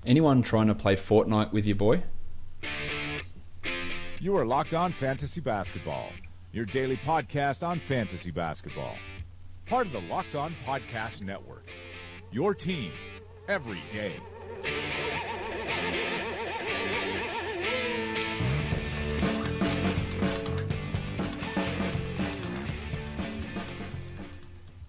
Anyone trying to play Fortnite with your boy? You are Locked On Fantasy Basketball, your daily podcast on fantasy basketball. Part of the Locked On Podcast Network, your team every day.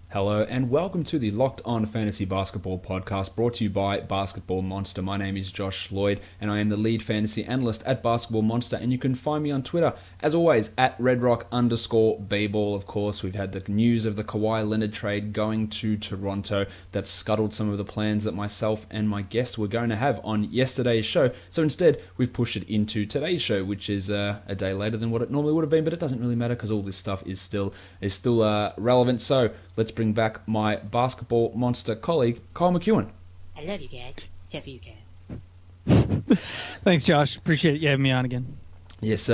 Hello and welcome to the Locked On Fantasy Basketball podcast brought to you by Basketball Monster. My name is Josh Lloyd and I am the lead fantasy analyst at Basketball Monster, and you can find me on Twitter, as always, at redrock_bball. Of course, we've had the news of the Kawhi Leonard trade going to Toronto that scuttled some of the plans that myself and my guest were going to have on yesterday's show. So instead, we've pushed it into today's show, which is a day later than what it normally would have been, but it doesn't really matter because all this stuff is still relevant. So let's bring back my Basketball Monster colleague, Kyle McKeown. I love you guys, except for you guys. Thanks, Josh. Appreciate you having me on again. Yes,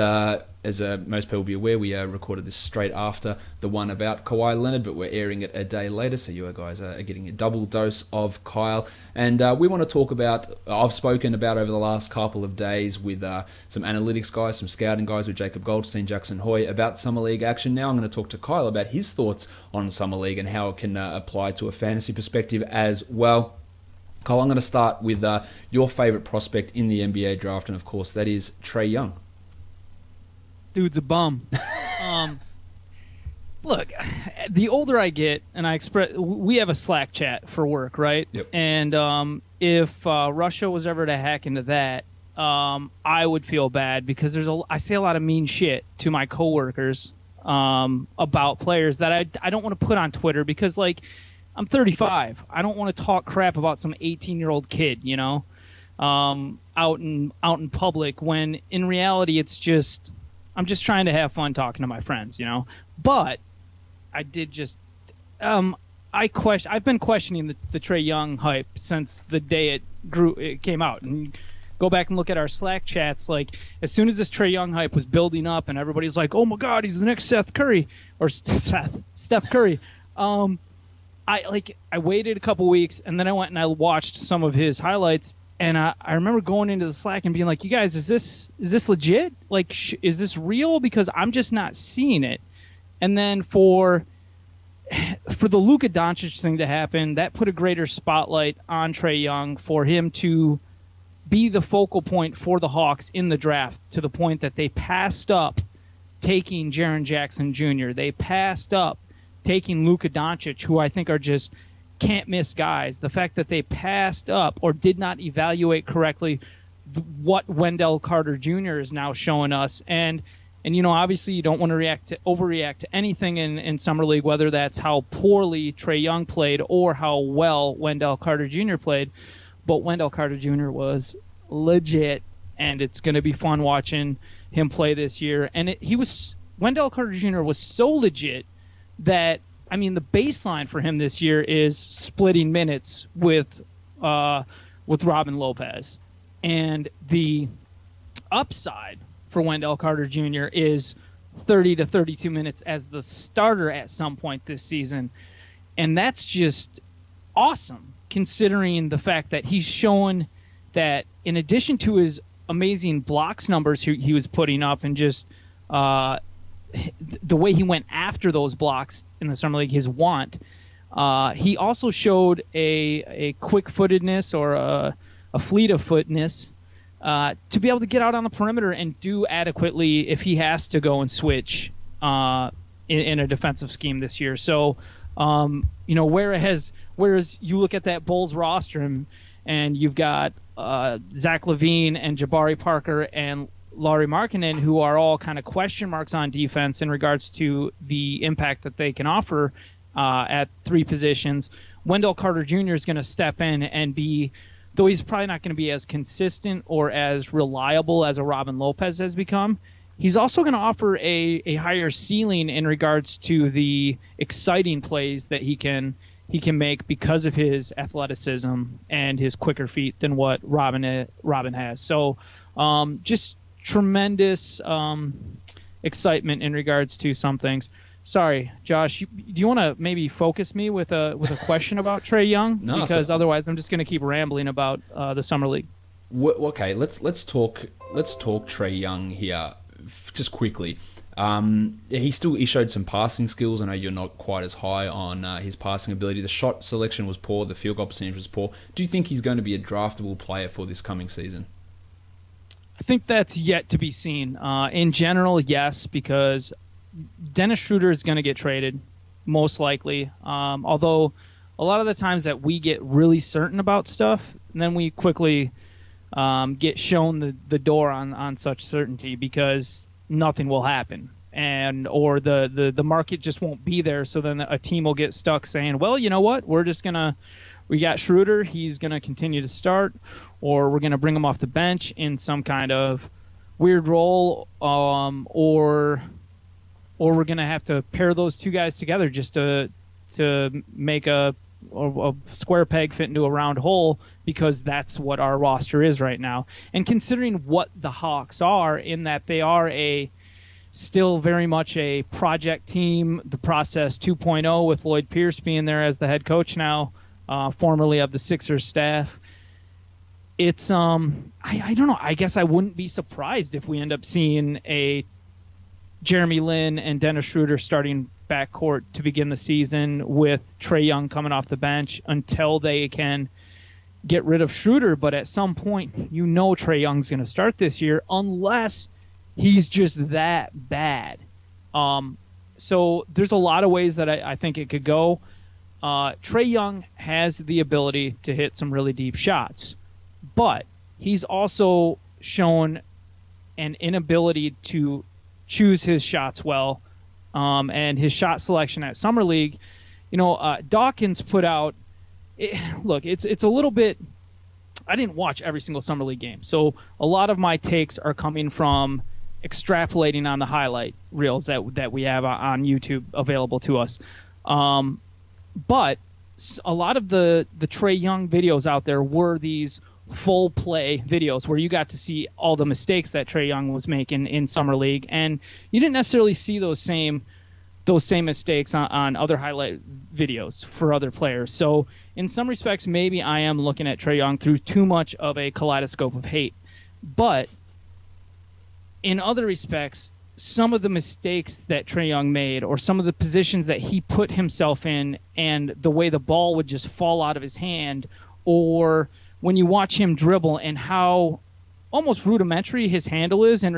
as most people will be aware, we recorded this straight after the one about Kawhi Leonard, but we're airing it a day later, so you guys are getting a double dose of Kyle. And we want to talk about, I've spoken about over the last couple of days with some analytics guys, some scouting guys with Jacob Goldstein, Jackson Hoy, about Summer League action. Now I'm going to talk to Kyle about his thoughts on Summer League and how it can apply to a fantasy perspective as well. Kyle, I'm going to start with your favorite prospect in the NBA draft, and of course that is Trae Young. Dude's a bum. Look, the older I get, and we have a Slack chat for work, right? Yep. And if Russia was ever to hack into that, I would feel bad because I say a lot of mean shit to my coworkers about players that I don't want to put on Twitter because, like, I'm 35. I don't want to talk crap about some 18-year-old kid, you know, out in public. When in reality, I'm just trying to have fun talking to my friends, you know. But I did just I've been questioning the Trae Young hype since the day it came out. And go back and look at our Slack chats. Like, as soon as this Trae Young hype was building up, and everybody's like, "Oh my God, he's the next Steph Curry." I waited a couple weeks, and then I went and I watched some of his highlights. And I remember going into the Slack and being like, "You guys, is this legit? Like, is this real? Because I'm just not seeing it." And then for the Luka Doncic thing to happen, that put a greater spotlight on Trae Young for him to be the focal point for the Hawks in the draft, to the point that they passed up taking Jaren Jackson Jr. They passed up taking Luka Doncic, who I think are just can't miss guys. The fact that they passed up or did not evaluate correctly what Wendell Carter Jr. is now showing us, and you know, obviously you don't want to overreact to anything in Summer League, whether that's how poorly Trae Young played or how well Wendell Carter Jr. played. But Wendell Carter Jr. was legit, and it's going to be fun watching him play this year. And Wendell Carter Jr. was so legit that, I mean, the baseline for him this year is splitting minutes with Robin Lopez. And the upside for Wendell Carter Jr. is 30 to 32 minutes as the starter at some point this season. And that's just awesome, considering the fact that he's shown that in addition to his amazing blocks numbers he was putting up, and just the way he went after those blocks in the Summer League, his want, he also showed a quick-footedness or a fleet-of-footness to be able to get out on the perimeter and do adequately if he has to go and switch in a defensive scheme this year. So, you know, whereas you look at that Bulls roster and you've got Zach LaVine and Jabari Parker and Lauri Markkanen, who are all kind of question marks on defense in regards to the impact that they can offer at three positions, Wendell Carter Jr. is going to step in and be, though he's probably not going to be as consistent or as reliable as a Robin Lopez has become, he's also going to offer a higher ceiling in regards to the exciting plays that he can make because of his athleticism and his quicker feet than what Robin has. So just tremendous excitement in regards to some things. Sorry, Josh. Do you want to maybe focus me with a question about Trae Young? No, because otherwise I'm just going to keep rambling about the summer league. Okay, let's talk Trae Young here, just quickly. He showed some passing skills. I know you're not quite as high on his passing ability. The shot selection was poor. The field goal percentage was poor. Do you think he's going to be a draftable player for this coming season? I think that's yet to be seen. In general, yes, because Dennis Schroeder is going to get traded, most likely. Although a lot of the times that we get really certain about stuff, and then we quickly get shown the door on such certainty because nothing will happen, or the market just won't be there. So then a team will get stuck saying, well, you know what, we got Schroeder, he's gonna continue to start, or we're gonna bring him off the bench in some kind of weird role, or we're gonna have to pair those two guys together just to make a square peg fit into a round hole, because that's what our roster is right now. And considering what the Hawks are, in that they are still very much a project team, the process 2.0, with Lloyd Pierce being there as the head coach now, formerly of the Sixers staff. It's I don't know. I guess I wouldn't be surprised if we end up seeing a Jeremy Lin and Dennis Schroeder starting backcourt to begin the season, with Trae Young coming off the bench until they can get rid of Schroeder. But at some point, Trae Young's going to start this year unless he's just that bad. So there's a lot of ways that I think it could go. Trae Young has the ability to hit some really deep shots, but he's also shown an inability to choose his shots well, and his shot selection at Summer League. Dawkins put out. It's a little bit. I didn't watch every single Summer League game, so a lot of my takes are coming from extrapolating on the highlight reels that we have on YouTube available to us. But a lot of the Trae Young videos out there were these full play videos where you got to see all the mistakes that Trae Young was making in Summer League, and you didn't necessarily see those same mistakes on other highlight videos for other players. So in some respects, maybe I am looking at Trae Young through too much of a kaleidoscope of hate. But in other respects, some of the mistakes that Trae Young made, or some of the positions that he put himself in, and the way the ball would just fall out of his hand, or when you watch him dribble and how almost rudimentary his handle is in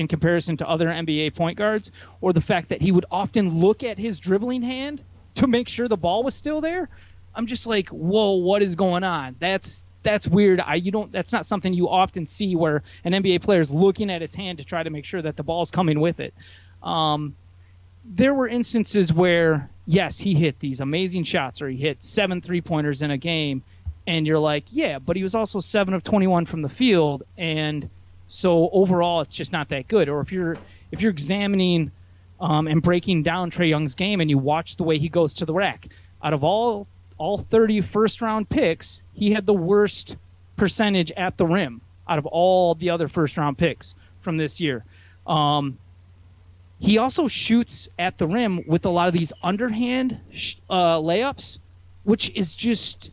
comparison to other NBA point guards, or the fact that he would often look at his dribbling hand to make sure the ball was still there. I'm just like, whoa, what is going on? That's weird. That's not something you often see, where an NBA player is looking at his hand to try to make sure that the ball's coming with it. There were instances where, yes, he hit these amazing shots, or he hit 7 3-pointers in a game, and you're like, yeah, but he was also 7 of 21 from the field, and so overall it's just not that good. Or if you're examining and breaking down Trae Young's game, and you watch the way he goes to the rack, out of all 30 first-round picks, he had the worst percentage at the rim out of all the other first-round picks from this year. He also shoots at the rim with a lot of these underhand layups, which is just,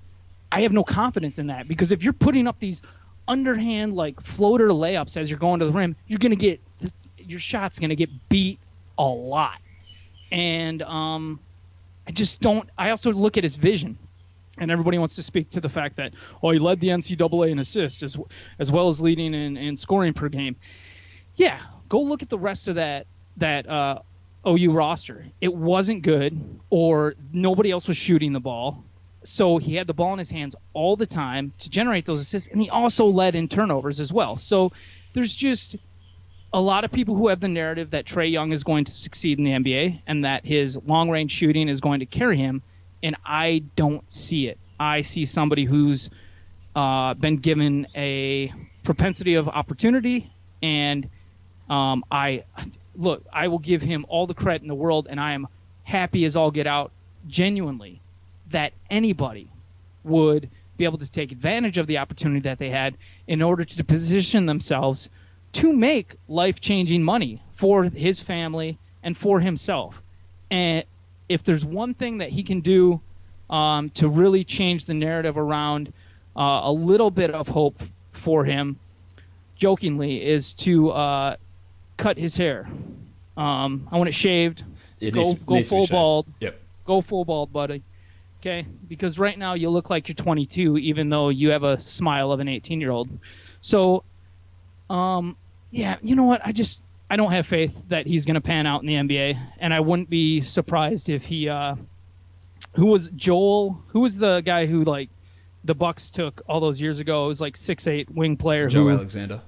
I have no confidence in that, because if you're putting up these underhand floater layups as you're going to the rim, your shot's going to get beat a lot. And I also look at his vision, and everybody wants to speak to the fact that, he led the NCAA in assists as well as leading in scoring per game. Yeah, go look at the rest of that OU roster. It wasn't good, or nobody else was shooting the ball. So he had the ball in his hands all the time to generate those assists, and he also led in turnovers as well. So there's just a lot of people who have the narrative that Trae Young is going to succeed in the NBA and that his long-range shooting is going to carry him, and I don't see it. I see somebody who's been given a propensity of opportunity, and I will give him all the credit in the world, and I am happy as all get out, genuinely, that anybody would be able to take advantage of the opportunity that they had in order to position themselves to make life-changing money for his family and for himself. And if there's one thing that he can do to really change the narrative around a little bit of hope for him, jokingly, is to cut his hair. I want it shaved. Go full bald. Yep. Go full bald, buddy. Okay? Because right now you look like you're 22, even though you have a smile of an 18-year-old. So, yeah, you know what? I don't have faith that he's going to pan out in the NBA, and I wouldn't be surprised if he who was the guy who, like, the Bucks took all those years ago? It was like 6'8" wing player. Joe Alexander.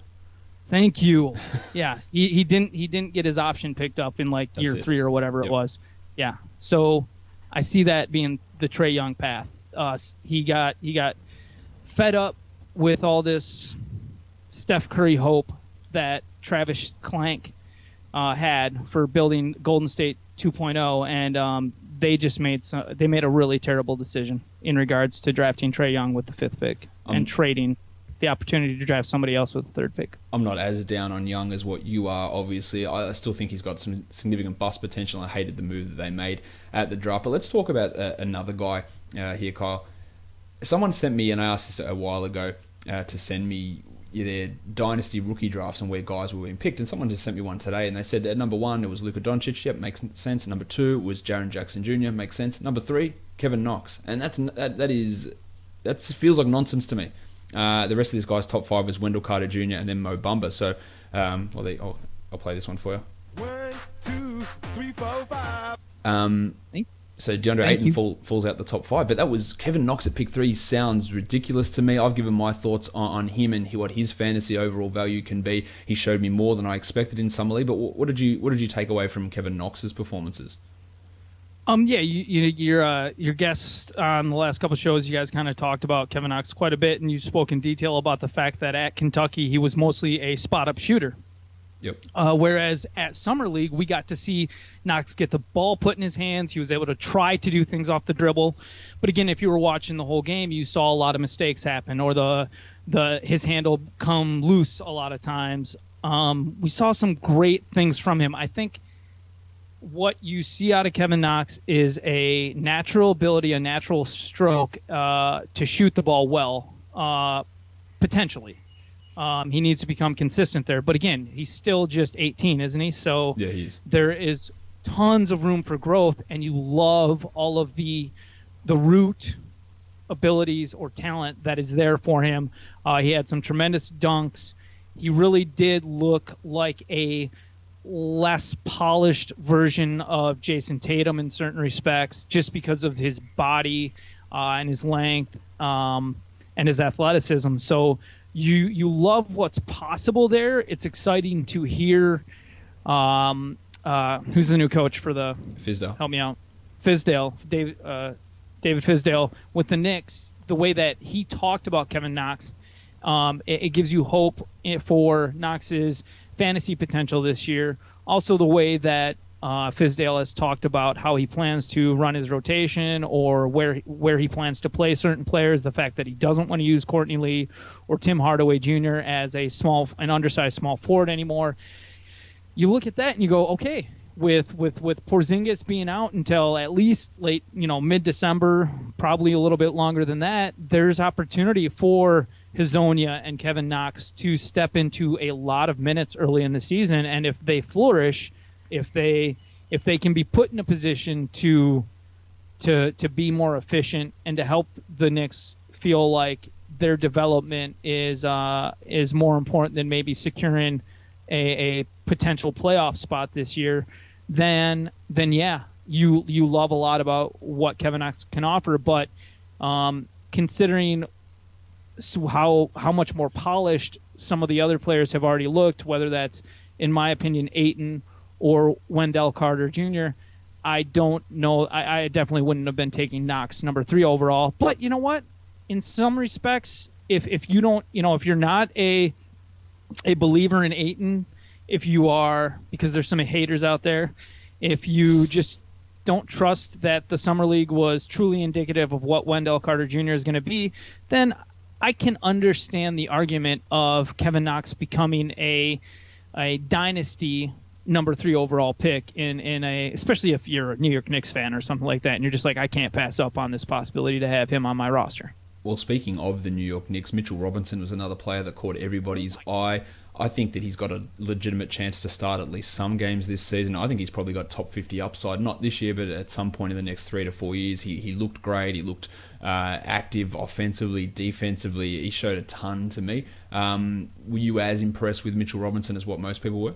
Thank you. Yeah, he didn't get his option picked up in like year 3 or whatever it was. Yeah, so I see that being the Trae Young path. He got fed up with all this Steph Curry hope that Travis Clank had for building Golden State 2.0, and they made a really terrible decision in regards to drafting Trae Young with the 5th pick and trading the opportunity to draft somebody else with the 3rd pick. I'm not as down on Young as what you are, obviously. I still think he's got some significant bust potential. I hated the move that they made at the draft. But let's talk about another guy here, Kyle. Someone sent me, and I asked this a while ago, to send me their dynasty rookie drafts and where guys were being picked, and someone just sent me one today, and they said at number 1 it was Luka Doncic. Yep, makes sense. Number 2 was Jaren Jackson Jr. Makes sense. Number 3, Kevin Knox, and that feels like nonsense to me. The rest of these guys' top 5 was Wendell Carter Jr. and then Mo Bamba. So, I'll play this one for you. 1, 2, 3, 4, 5. So DeAndre Ayton falls out the top 5, but that was Kevin Knox at pick 3. Sounds ridiculous to me. I've given my thoughts on him and what his fantasy overall value can be. He showed me more than I expected in summer league. But what did you take away from Kevin Knox's performances? Yeah, your guests on the last couple of shows, you guys kind of talked about Kevin Knox quite a bit, and you spoke in detail about the fact that at Kentucky he was mostly a spot-up shooter. Yep. Whereas at Summer League, we got to see Knox get the ball put in his hands. He was able to try to do things off the dribble. But again, if you were watching the whole game, you saw a lot of mistakes happen, or his handle come loose a lot of times. We saw some great things from him. I think what you see out of Kevin Knox is a natural ability, a natural stroke to shoot the ball well, potentially. He needs to become consistent there. But again, he's still just 18, isn't he? So yeah, he is. There is tons of room for growth, and you love all of the root abilities or talent that is there for him. He had some tremendous dunks. He really did look like a less polished version of Jason Tatum in certain respects, just because of his body and his length and his athleticism. So you love what's possible there. It's exciting to hear. Who's the new coach for the Fizdale? Help me out. Fizdale, David Fizdale with the Knicks. The way that he talked about Kevin Knox, it gives you hope for Knox's fantasy potential this year. Also, the way that Fizdale has talked about how he plans to run his rotation, or where he plans to play certain players. The fact that he doesn't want to use Courtney Lee or Tim Hardaway Jr. as an undersized small forward anymore. You look at that and you go, okay, with Porzingis being out until at least late, mid-December, probably a little bit longer than that, there's opportunity for Hezonja and Kevin Knox to step into a lot of minutes early in the season. And if they flourish, if they can be put in a position to be more efficient and to help the Knicks feel like their development is more important than maybe securing a potential playoff spot this year, then yeah, you love a lot about what Kevin Knox can offer. But considering how much more polished some of the other players have already looked, whether that's, in my opinion, Atten or Wendell Carter Jr., I don't know. I definitely wouldn't have been taking Knox number 3 overall. But you know what? In some respects, if you don't, if you're not a believer in Atten, if you are, because there's some haters out there, if you just don't trust that the Summer League was truly indicative of what Wendell Carter Jr. is going to be, then I can understand the argument of Kevin Knox becoming a dynasty number 3 overall pick in a, especially if you're a New York Knicks fan or something like that, and you're just like, I can't pass up on this possibility to have him on my roster. Well, speaking of the New York Knicks, Mitchell Robinson was another player that caught everybody's eye. I think that he's got a legitimate chance to start at least some games this season. I think he's probably got top 50 upside, not this year, but at some point in the next 3 to 4 years. He looked great. He looked active offensively, defensively. He showed a ton to me. Were you as impressed with Mitchell Robinson as what most people were?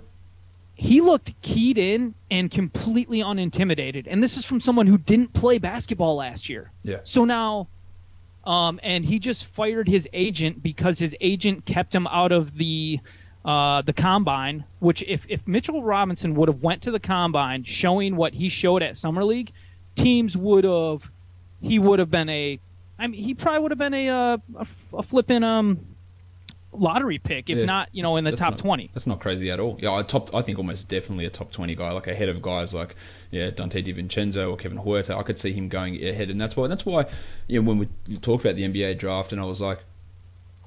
He looked keyed in and completely unintimidated. And this is from someone who didn't play basketball last year. Yeah. So now, and he just fired his agent because his agent kept him out of the combine, which if Mitchell Robinson would have went to the combine showing what he showed at Summer League, he would have been he probably would have been a flipping lottery pick, if not, in the top 20. That's not crazy at all. Yeah, I think almost definitely a top 20 guy, like ahead of guys like Dante DiVincenzo or Kevin Huerter. I could see him going ahead, and that's why when we talked about the NBA draft, and I was like,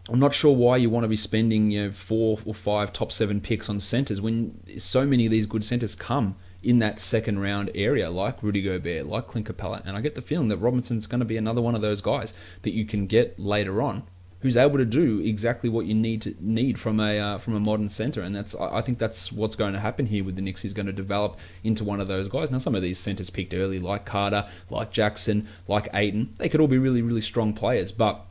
I'm not sure why you want to be spending 4 or 5 top 7 picks on centers when so many of these good centers come in that second round area, like Rudy Gobert, like Clint Capella, and I get the feeling that Robinson's going to be another one of those guys that you can get later on, who's able to do exactly what you need from a modern center, and I think that's what's going to happen here with the Knicks. He's going to develop into one of those guys. Now, some of these centers picked early, like Carter, like Jackson, like Atten, they could all be really, really strong players, but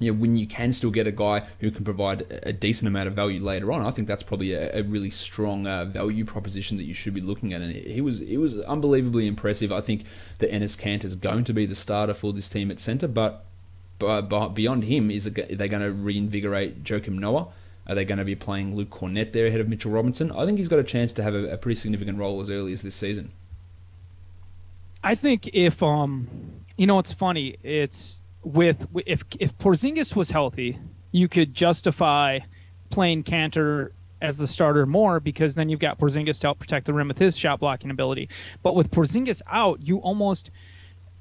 when you can still get a guy who can provide a decent amount of value later on, I think that's probably a really strong value proposition that you should be looking at. And he was unbelievably impressive. I think that Enes Kanter is going to be the starter for this team at center, but beyond him, are they going to reinvigorate Joakim Noah? Are they going to be playing Luke Cornett there ahead of Mitchell Robinson? I think he's got a chance to have a pretty significant role as early as this season. I think if it's funny, it's if Porzingis was healthy, you could justify playing Kanter as the starter more, because then you've got Porzingis to help protect the rim with his shot blocking ability. But with Porzingis out,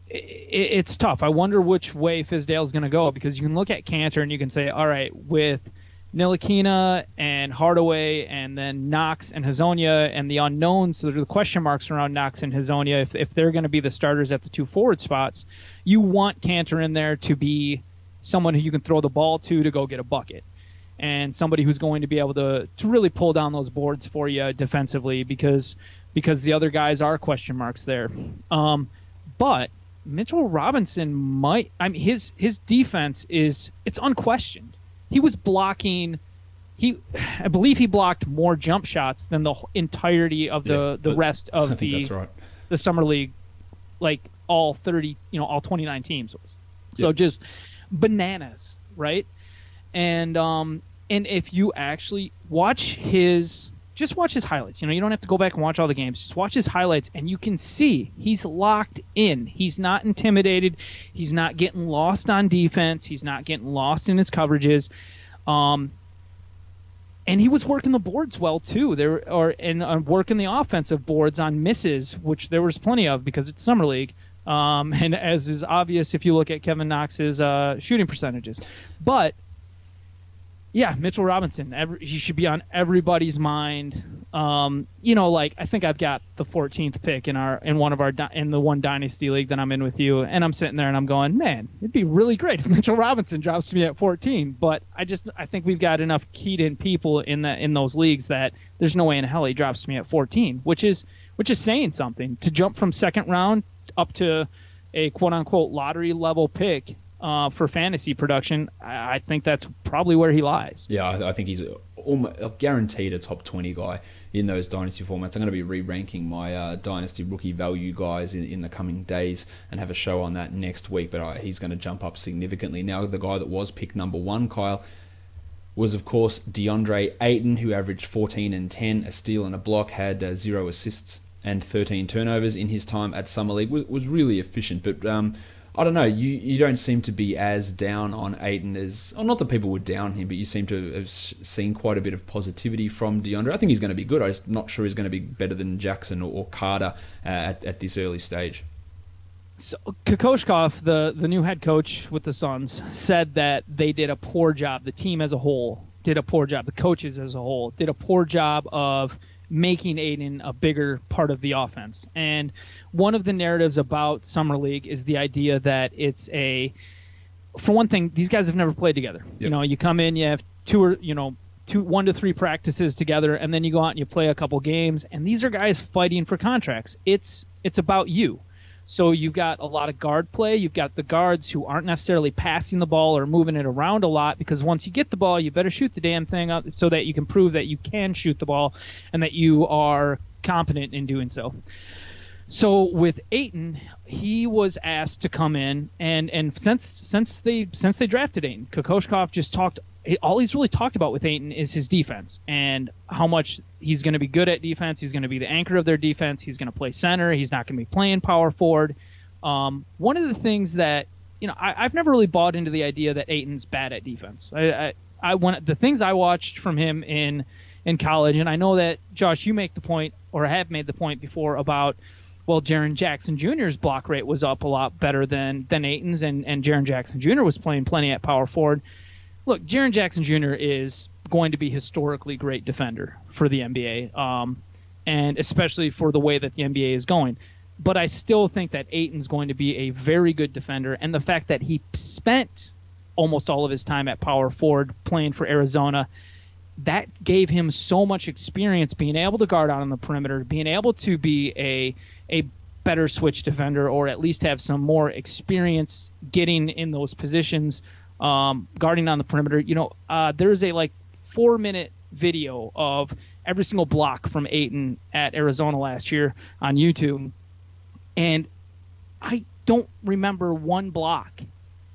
it's tough. I wonder which way Fizdale's going to go, because you can look at Kanter and you can say, all right, with Ntilikina and Hardaway and then Knox and Hazonia and the unknowns, so there are the question marks around Knox and Hazonia, if they're going to be the starters at the 2 forward spots, you want Kanter in there to be someone who you can throw the ball to go get a bucket, and somebody who's going to be able to really pull down those boards for you defensively, because the other guys are question marks there. But Mitchell Robinson his defense it's unquestioned. He was blocking. I believe he blocked more jump shots than the entirety of the rest of that's right. The summer league, like all 30, all 29 teams. So just bananas, right? And if you actually watch his highlights, you don't have to go back and watch all the games. Just watch his highlights, and you can see he's locked in. He's not intimidated. He's not getting lost on defense. He's not getting lost in his coverages. And he was working the boards well too. Working the offensive boards on misses, which there was plenty of because it's summer league. And as is obvious if you look at Kevin Knox's shooting percentages, but. Yeah, Mitchell Robinson. He should be on everybody's mind. I think I've got the 14th pick in the one dynasty league that I'm in with you, and I'm sitting there and I'm going, man, it'd be really great if Mitchell Robinson drops me at 14. But I think we've got enough keyed in people in those leagues that there's no way in hell he drops me at 14, which is saying something. To jump from second round up to a quote unquote lottery level pick. For fantasy production, I think that's probably where he lies. Yeah, I think he's almost guaranteed a top 20 guy in those dynasty formats. I'm going to be re-ranking my dynasty rookie value guys in the coming days and have a show on that next week, but he's going to jump up significantly. Now, the guy that was picked number 1, Kyle, was, of course, DeAndre Ayton, who averaged 14 and 10, a steal and a block, had 0 assists and 13 turnovers in his time at Summer League. Was really efficient, but... I don't know, you don't seem to be as down on Ayton as... not that people were down him, but you seem to have seen quite a bit of positivity from DeAndre. I think he's going to be good. I'm just not sure he's going to be better than Jackson or Carter at this early stage. So Kokoschkov, the new head coach with the Suns, said that they did a poor job. The team as a whole did a poor job. The coaches as a whole did a poor job of making Atten a bigger part of the offense. And one of the narratives about Summer League is the idea that it's for one thing, these guys have never played together. Yep. You come in, you have 1 to 3 practices together, and then you go out and you play a couple games. And these are guys fighting for contracts. It's about you. So you've got a lot of guard play. You've got the guards who aren't necessarily passing the ball or moving it around a lot, because once you get the ball, you better shoot the damn thing up so that you can prove that you can shoot the ball and that you are competent in doing so. So with Atten, he was asked to come in, and since they drafted Atten, Kokoschkov just all he's really talked about with Atten is his defense and how much he's going to be good at defense. He's going to be the anchor of their defense. He's going to play center. He's not going to be playing power forward. One of the things that I've never really bought into the idea that Aiton's bad at defense. The things I watched from him in college, and I know that Josh, you make the point, or have made the point before about, well, Jaren Jackson Jr.'s block rate was up a lot better than Aiton's, and Jaren Jackson Jr. was playing plenty at power forward. Look, Jaren Jackson Jr. is going to be historically great defender for the NBA, and especially for the way that the NBA is going. But I still think that Aiton's going to be a very good defender, and the fact that he spent almost all of his time at power forward playing for Arizona, that gave him so much experience being able to guard out on the perimeter, being able to be a better switch defender, or at least have some more experience getting in those positions, guarding on the perimeter. There's a 4-minute video of every single block from Atten at Arizona last year on YouTube, and I don't remember one block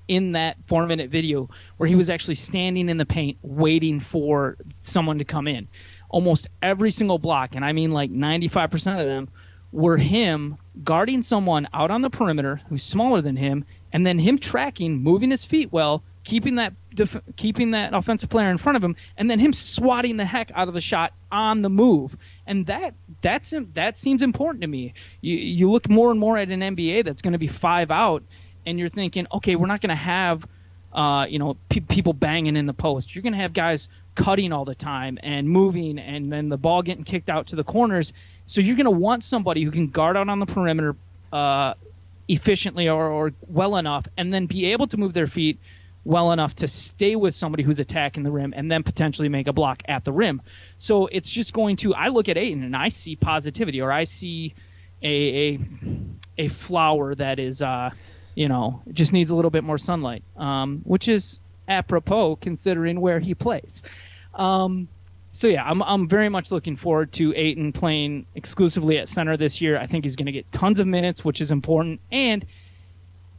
in that 4-minute video where he was actually standing in the paint waiting for someone to come in. Almost every single block, and I mean 95% of them, were him guarding someone out on the perimeter who's smaller than him, and then him tracking, moving his feet well, keeping that offensive player in front of him, and then him swatting the heck out of the shot on the move. And that seems important to me. You look more and more at an NBA that's going to be 5 out, and you're thinking, okay, we're not going to have people banging in the post. You're going to have guys cutting all the time and moving, and then the ball getting kicked out to the corners. So you're going to want somebody who can guard out on the perimeter efficiently or well enough, and then be able to move their feet well enough to stay with somebody who's attacking the rim and then potentially make a block at the rim. So it's just going to – I look at Atten and I see positivity, or I see a flower that is just needs a little bit more sunlight, which is apropos considering where he plays. So yeah, I'm very much looking forward to Atten playing exclusively at center this year. I think he's going to get tons of minutes, which is important. And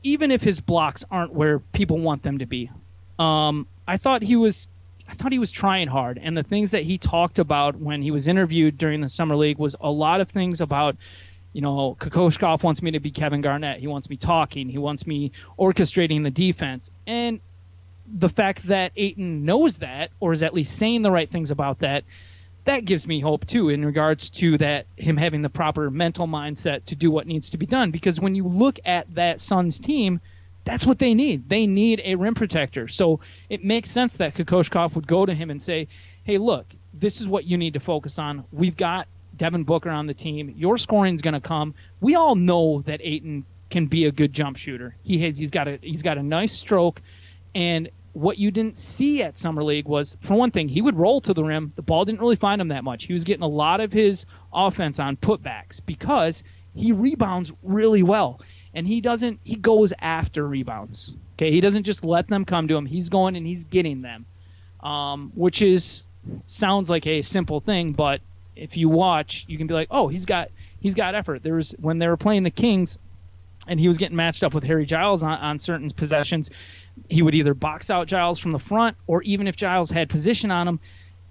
even if his blocks aren't where people want them to be, I thought he was trying hard. And the things that he talked about when he was interviewed during the Summer League was a lot of things about, Kokoschkov wants me to be Kevin Garnett. He wants me talking. He wants me orchestrating the defense. And the fact that Atten knows that, or is at least saying the right things about that, that gives me hope too in regards to that him having the proper mental mindset to do what needs to be done. Because when you look at that Suns team, that's what they need. They need a rim protector. So it makes sense that Kokoschkov would go to him and say, hey, look, this is what you need to focus on. We've got Devin Booker on the team. Your scoring is going to come. We all know that Atten can be a good jump shooter. He's got a nice stroke, and what you didn't see at Summer League was, for one thing, he would roll to the rim. The ball didn't really find him that much. He was getting a lot of his offense on putbacks because he rebounds really well. And he goes after rebounds. Okay, he doesn't just let them come to him. He's going and he's getting them, which sounds like a simple thing, but if you watch, you can be like, oh, he's got effort. When they were playing the Kings, and he was getting matched up with Harry Giles on certain possessions, he would either box out Giles from the front, or even if Giles had position on him,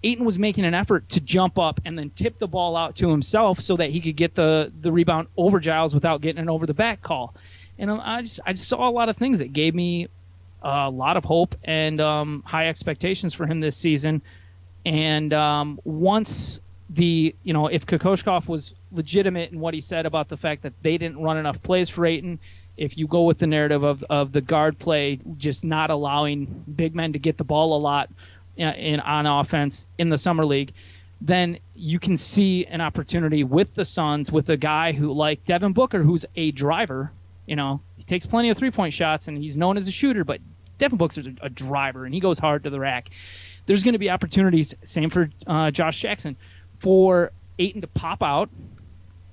Atten was making an effort to jump up and then tip the ball out to himself so that he could get the rebound over Giles without getting an over-the-back call. And I just saw a lot of things that gave me a lot of hope and high expectations for him this season. And once if Kokoschkov was legitimate in what he said about the fact that they didn't run enough plays for Atten, if you go with the narrative of the guard play just not allowing big men to get the ball a lot on offense in the Summer League, then you can see an opportunity with the Suns with a guy who, like Devin Booker, who's a driver. You know, he takes plenty of three-point shots, and he's known as a shooter, but Devin Booker's a driver, and he goes hard to the rack. There's going to be opportunities, same for Josh Jackson, for Ayton to pop out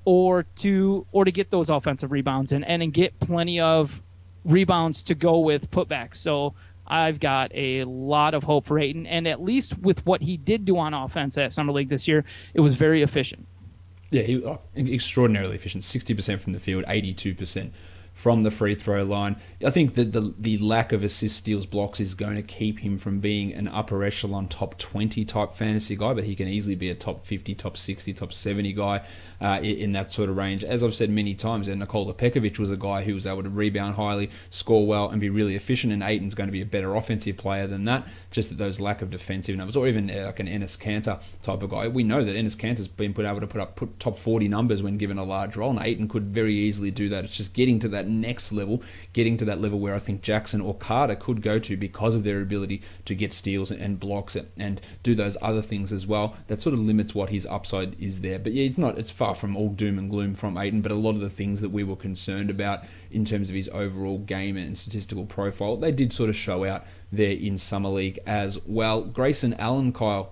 or to get those offensive rebounds and get plenty of rebounds to go with putbacks. So I've got a lot of hope for Ayton, and at least with what he did do on offense at Summer League this year, it was very efficient. Yeah, he was extraordinarily efficient. 60% from the field, 82% from the free throw line. I think that the lack of assists, steals, blocks is going to keep him from being an upper echelon top 20 type fantasy guy, but he can easily be a top 50, top 60, top 70 guy in that sort of range. As I've said many times, and Nikola Pekovic was a guy who was able to rebound highly, score well, and be really efficient, and Ayton's going to be a better offensive player than that, just at those lack of defensive numbers, or even like an Enes Kanter type of guy. We know that Enes Kanter's been able to put up top 40 numbers when given a large role, and Ayton could very easily do that. It's just getting to that next level, getting to that level where I think Jackson or Carter could go to because of their ability to get steals and blocks and do those other things as well. That sort of limits what his upside is there. But yeah, it's far from all doom and gloom from Ayton, but a lot of the things that we were concerned about in terms of his overall game and statistical profile, they did sort of show out there in Summer League as well. Grayson Allen, Kyle,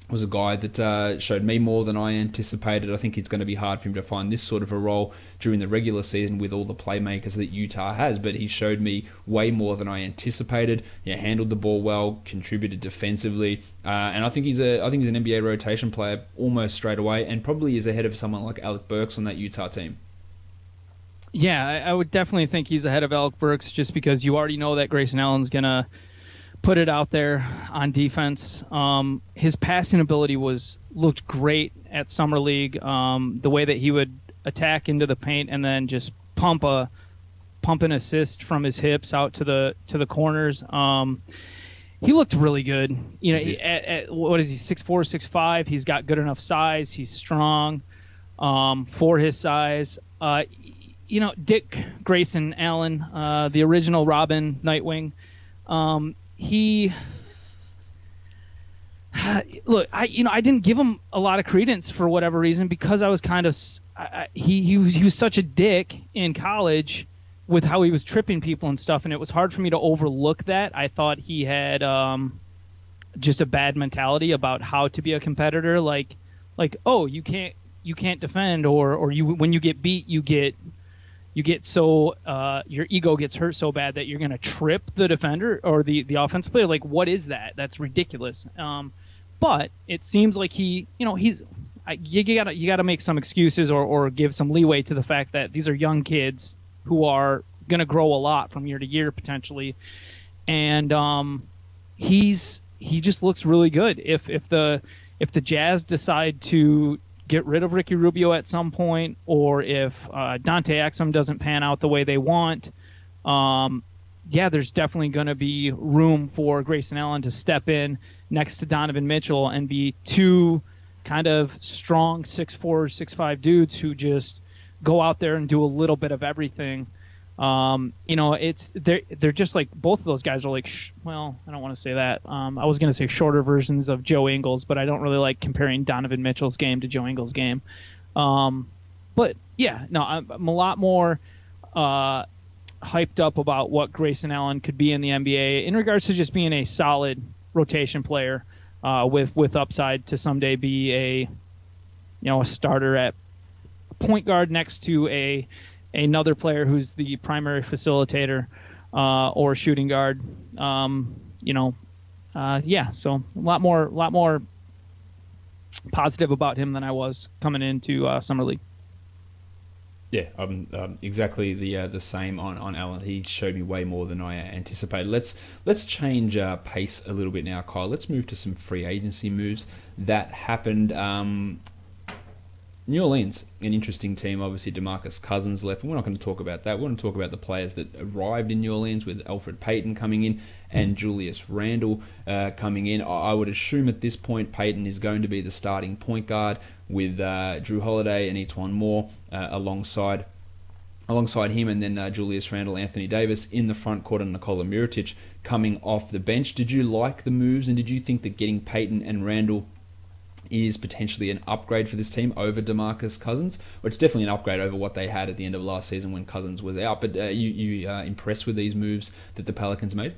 was a guy that showed me more than I anticipated. I think it's going to be hard for him to find this sort of a role during the regular season with all the playmakers that Utah has, but he showed me way more than I anticipated. Yeah, handled the ball well, contributed defensively, and I think he's an NBA rotation player almost straight away, and probably is ahead of someone like Alec Burks on that Utah team. Yeah, I would definitely think he's ahead of Alec Burks just because you already know that Grayson Allen's going to put it out there on defense. His passing ability looked great at Summer League. The way that he would attack into the paint and then just pump an assist from his hips out to the corners. He looked really good. You know, at what is he, 6'4", 6'5"? He's got good enough size. He's strong for his size. You know, Dick Grayson Allen, the original Robin Nightwing. I didn't give him a lot of credence for whatever reason because I was kind of he was such a dick in college with how he was tripping people and stuff, and it was hard for me to overlook that. I thought he had just a bad mentality about how to be a competitor, like oh, you can't defend, or you, when you get beat, you get so your ego gets hurt so bad that you're going to trip the defender or the offensive player. Like, what is that? That's ridiculous. But it seems like you gotta make some excuses or give some leeway to the fact that these are young kids who are going to grow a lot from year to year potentially, and he just looks really good. If the Jazz decide to get rid of Ricky Rubio at some point, or if Dante Exum doesn't pan out the way they want, there's definitely going to be room for Grayson Allen to step in next to Donovan Mitchell and be two kind of strong 6'4", 6'5" dudes who just go out there and do a little bit of everything. They're just like, both of those guys are like, I don't want to say that. I was going to say shorter versions of Joe Ingles, but I don't really like comparing Donovan Mitchell's game to Joe Ingles' game. But yeah, no, I'm a lot more hyped up about what Grayson Allen could be in the NBA in regards to just being a solid rotation player with upside to someday be a starter at point guard next to another player who's the primary facilitator or shooting guard. So a lot more positive about him than I was coming into Summer League. Yeah, exactly the same on Allen. He showed me way more than I anticipated. Let's change pace a little bit now, Kyle. Let's move to some free agency moves that happened. New Orleans, an interesting team. Obviously, DeMarcus Cousins left, and we're not going to talk about that. We want to talk about the players that arrived in New Orleans, with Elfrid Payton coming in and Julius Randle coming in. I would assume at this point Payton is going to be the starting point guard with Drew Holiday and Etuan Moore alongside him, and then Julius Randle, Anthony Davis in the front court, and Nikola Mirotic coming off the bench. Did you like the moves, and did you think that getting Payton and Randle is potentially an upgrade for this team over DeMarcus Cousins, or it's definitely an upgrade over what they had at the end of last season when Cousins was out. But you impressed with these moves that the Pelicans made?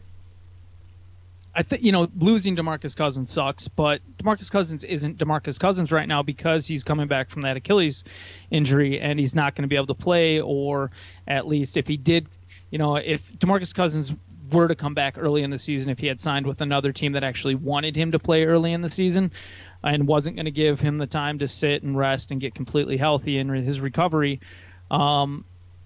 I think, losing DeMarcus Cousins sucks, but DeMarcus Cousins isn't DeMarcus Cousins right now because he's coming back from that Achilles injury and he's not going to be able to play, or at least if he did, if DeMarcus Cousins were to come back early in the season, if he had signed with another team that actually wanted him to play early in the season and wasn't going to give him the time to sit and rest and get completely healthy in his recovery,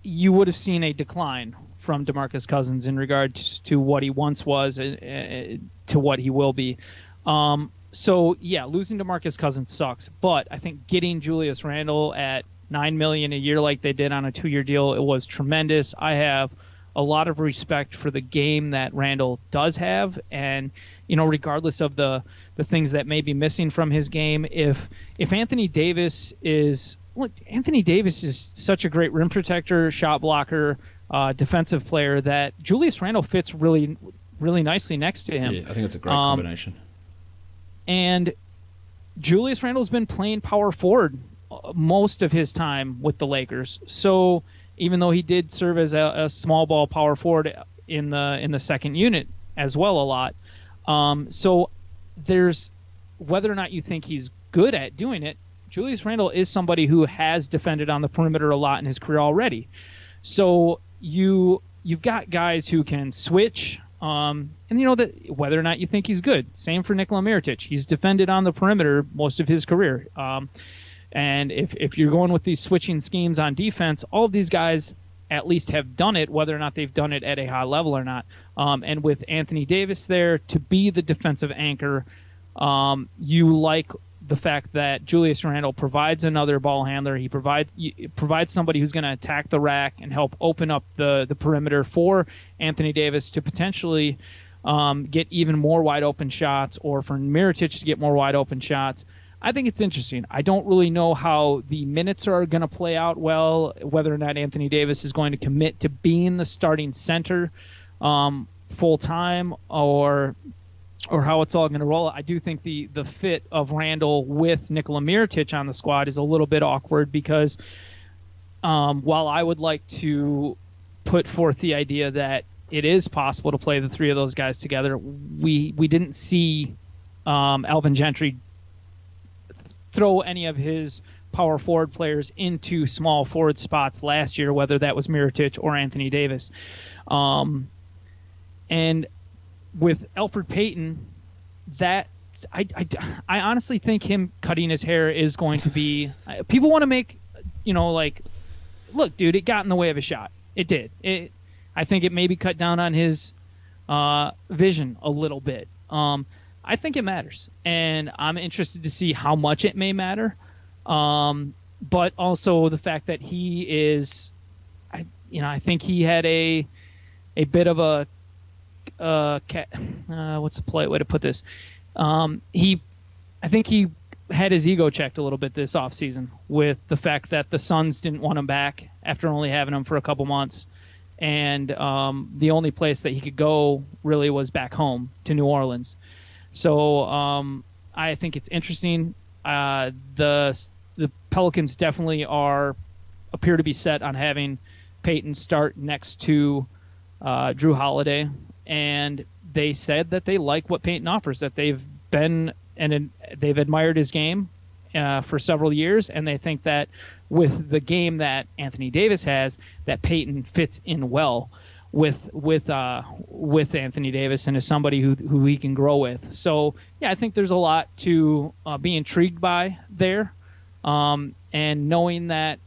you would have seen a decline from DeMarcus Cousins in regards to what he once was to what he will be. So yeah, losing DeMarcus Cousins sucks, but I think getting Julius Randle at $9 million a year like they did on a 2-year deal, it was tremendous. I have a lot of respect for the game that Randle does have, and regardless of the things that may be missing from his game, if Anthony Davis is such a great rim protector, shot blocker, defensive player that Julius Randle fits really, really nicely next to him. Yeah, I think it's a great combination. And Julius Randle's been playing power forward most of his time with the Lakers. So even though he did serve as a small ball power forward in the second unit as well a lot, so there's whether or not you think he's good at doing it, Julius Randle is somebody who has defended on the perimeter a lot in his career already. So you've got guys who can switch, and that whether or not you think he's good. Same for Nikola Mirotic. He's defended on the perimeter most of his career. And if you're going with these switching schemes on defense, all of these guys at least have done it, whether or not they've done it at a high level or not. And with Anthony Davis there to be the defensive anchor, you like the fact that Julius Randle provides another ball handler. He provides somebody who's going to attack the rack and help open up the perimeter for Anthony Davis to potentially get even more wide open shots, or for Mirotic to get more wide open shots. I think it's interesting. I don't really know how the minutes are going to play out well, whether or not Anthony Davis is going to commit to being the starting center full time, or how it's all going to roll. I do think the fit of Randle with Nikola Mirotic on the squad is a little bit awkward because while I would like to put forth the idea that it is possible to play the three of those guys together, we didn't see Alvin Gentry throw any of his power forward players into small forward spots last year, whether that was Mirotic or Anthony Davis. And with Elfrid Payton, that I honestly think him cutting his hair is going to be – people want to make, look, dude, it got in the way of a shot. It did. I think it maybe cut down on his vision a little bit. I think it matters, and I'm interested to see how much it may matter. But also the fact that he is, I think he had a bit of a what's the polite way to put this? I think he had his ego checked a little bit this offseason with the fact that the Suns didn't want him back after only having him for a couple months. And the only place that he could go really was back home to New Orleans. So I think it's interesting. The Pelicans definitely appear to be set on having Payton start next to Drew Holiday, and they said that they like what Payton offers, that they've admired his game for several years, and they think that with the game that Anthony Davis has, that Payton fits in well with Anthony Davis and is somebody who he can grow with. So yeah, I think there's a lot to be intrigued by there, and knowing that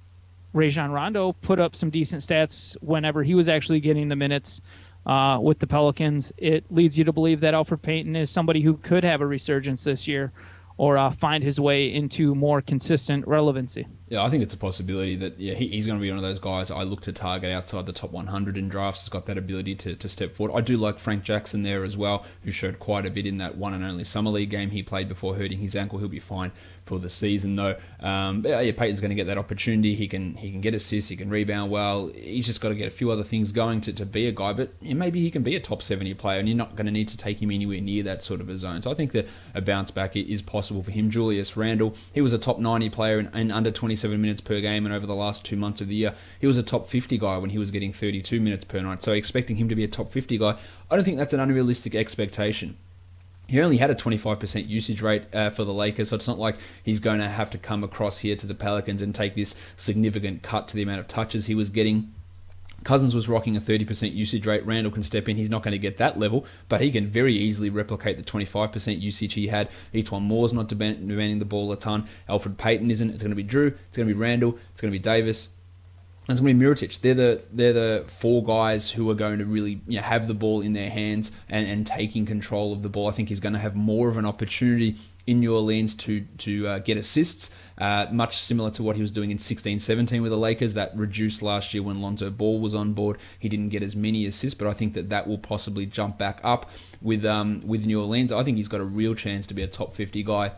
Rajon Rondo put up some decent stats whenever he was actually getting the minutes with the Pelicans, it leads you to believe that Elfrid Payton is somebody who could have a resurgence this year, or find his way into more consistent relevancy. Yeah, I think it's a possibility that he's going to be one of those guys I look to target outside the top 100 in drafts. He's got that ability to step forward. I do like Frank Jackson there as well, who showed quite a bit in that one and only Summer League game he played before hurting his ankle. He'll be fine for the season though. Peyton's going to get that opportunity. He can get assists, he can rebound well. He's just got to get a few other things going to be a guy, but maybe he can be a top 70 player, and you're not going to need to take him anywhere near that sort of a zone. So I think that a bounce back is possible for him. Julius Randle, he was a top 90 player in under 27 minutes per game, and over the last 2 months of the year, he was a top 50 guy when he was getting 32 minutes per night. So expecting him to be a top 50 guy, I don't think that's an unrealistic expectation. He only had a 25% usage rate for the Lakers, so it's not like he's going to have to come across here to the Pelicans and take this significant cut to the amount of touches he was getting. Cousins was rocking a 30% usage rate. Randle can step in. He's not going to get that level, but he can very easily replicate the 25% usage he had. Etuan Moore's not demanding the ball a ton. Alfred Payton isn't. It's going to be Drew. It's going to be Randle. It's going to be Davis. And it's going to be Mirotic. They're the four guys who are going to really have the ball in their hands and taking control of the ball. I think he's going to have more of an opportunity in New Orleans to get assists, much similar to what he was doing in 16-17 with the Lakers. That reduced last year when Lonzo Ball was on board. He didn't get as many assists, but I think that will possibly jump back up with New Orleans. I think he's got a real chance to be a top 50 guy.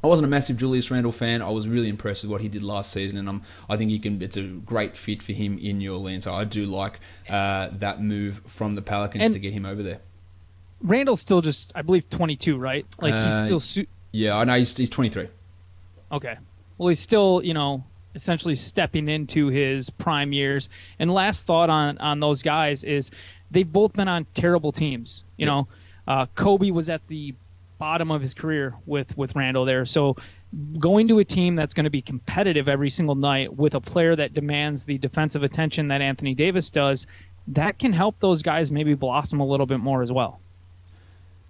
I wasn't a massive Julius Randle fan. I was really impressed with what he did last season, and I think it's a great fit for him in New Orleans. So I do like that move from the Pelicans to get him over there. Randall's still just, I believe, 22, right? Like he's still. Yeah, I know he's 23. Okay, well he's still essentially stepping into his prime years. And last thought on those guys is they've both been on terrible teams. Kobe was at the bottom of his career with Randle there. So going to a team that's going to be competitive every single night with a player that demands the defensive attention that Anthony Davis does, that can help those guys maybe blossom a little bit more as well.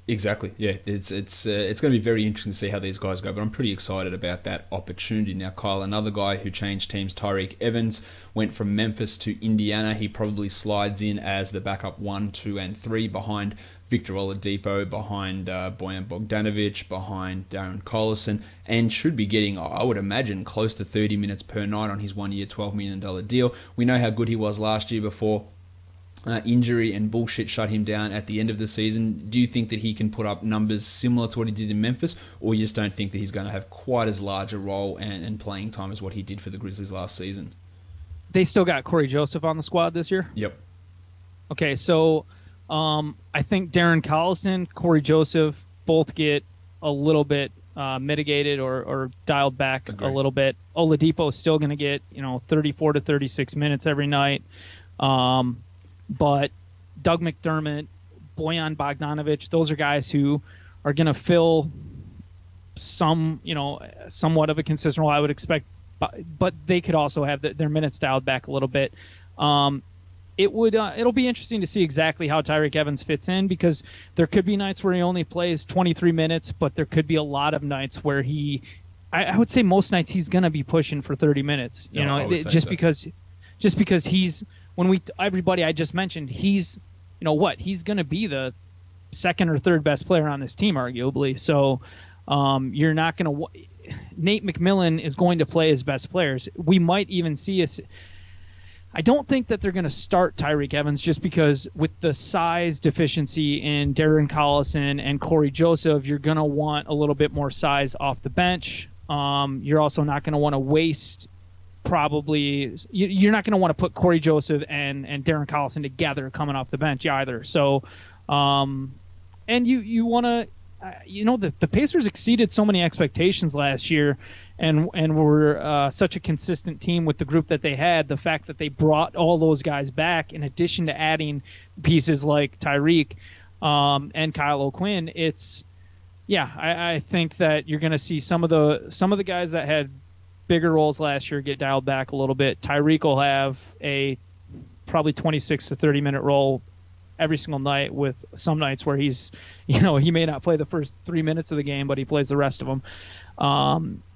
Exactly. Yeah, it's going to be very interesting to see how these guys go, but I'm pretty excited about that opportunity. Now, Kyle, another guy who changed teams, Tyreke Evans, went from Memphis to Indiana. He probably slides in as the backup 1, 2, and 3 behind Victor Oladipo, behind Bojan Bogdanovic, behind Darren Collison, and should be getting, I would imagine, close to 30 minutes per night on his 1 year, $12 million deal. We know how good he was last year before injury and bullshit shut him down at the end of the season. Do you think that he can put up numbers similar to what he did in Memphis, or you just don't think that he's going to have quite as large a role and playing time as what he did for the Grizzlies last season? They still got Corey Joseph on the squad this year? Yep. Okay, so I think Darren Collison, Corey Joseph both get a little bit mitigated or dialed back a little bit. Oladipo is still going to get 34 to 36 minutes every night. But Doug McDermott, Bojan Bogdanovic, those are guys who are going to fill somewhat of a consistent role, I would expect. But they could also have their minutes dialed back a little bit. It'll be interesting to see exactly how Tyreke Evans fits in, because there could be nights where he only plays 23 minutes, but there could be a lot of nights where I would say most nights he's going to be pushing for 30 minutes. Because he's. Everybody I just mentioned, he's going to be the second or third best player on this team, arguably. So you're not going to. Nate McMillan is going to play his best players. We might even see I don't think that they're going to start Tyreke Evans, just because with the size deficiency in Darren Collison and Corey Joseph, you're going to want a little bit more size off the bench. You're also not going to want to waste. Probably you're not going to want to put Corey Joseph and Darren Collison together coming off the bench either. So, and you want to, the Pacers exceeded so many expectations last year, and were such a consistent team with the group that they had. The fact that they brought all those guys back, in addition to adding pieces like Tyreke and Kyle O'Quinn, I think that you're going to see some of the guys that had bigger roles last year get dialed back a little bit. Tyreke will have a probably 26 to 30 minute role every single night, with some nights where he's, he may not play the first 3 minutes of the game, but he plays the rest of them.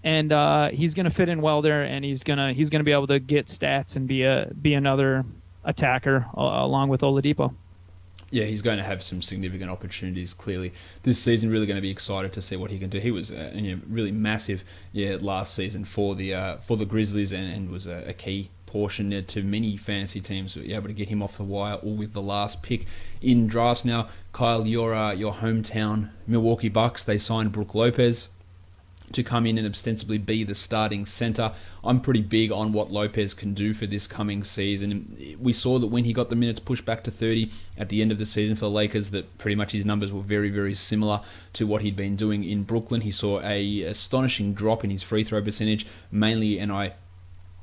He's going to fit in well there, and he's going to be able to get stats and be another attacker along with Oladipo. Yeah, he's going to have some significant opportunities, clearly. This season, really going to be excited to see what he can do. He was really massive last season for the Grizzlies and was a key portion to many fantasy teams were able to get him off the wire or with the last pick in drafts. Now, Kyle, your hometown Milwaukee Bucks, they signed Brook Lopez to come in and ostensibly be the starting center. I'm pretty big on what Lopez can do for this coming season. We saw that when he got the minutes pushed back to 30 at the end of the season for the Lakers, that pretty much his numbers were very, very similar to what he'd been doing in Brooklyn. He saw a astonishing drop in his free throw percentage, mainly, and I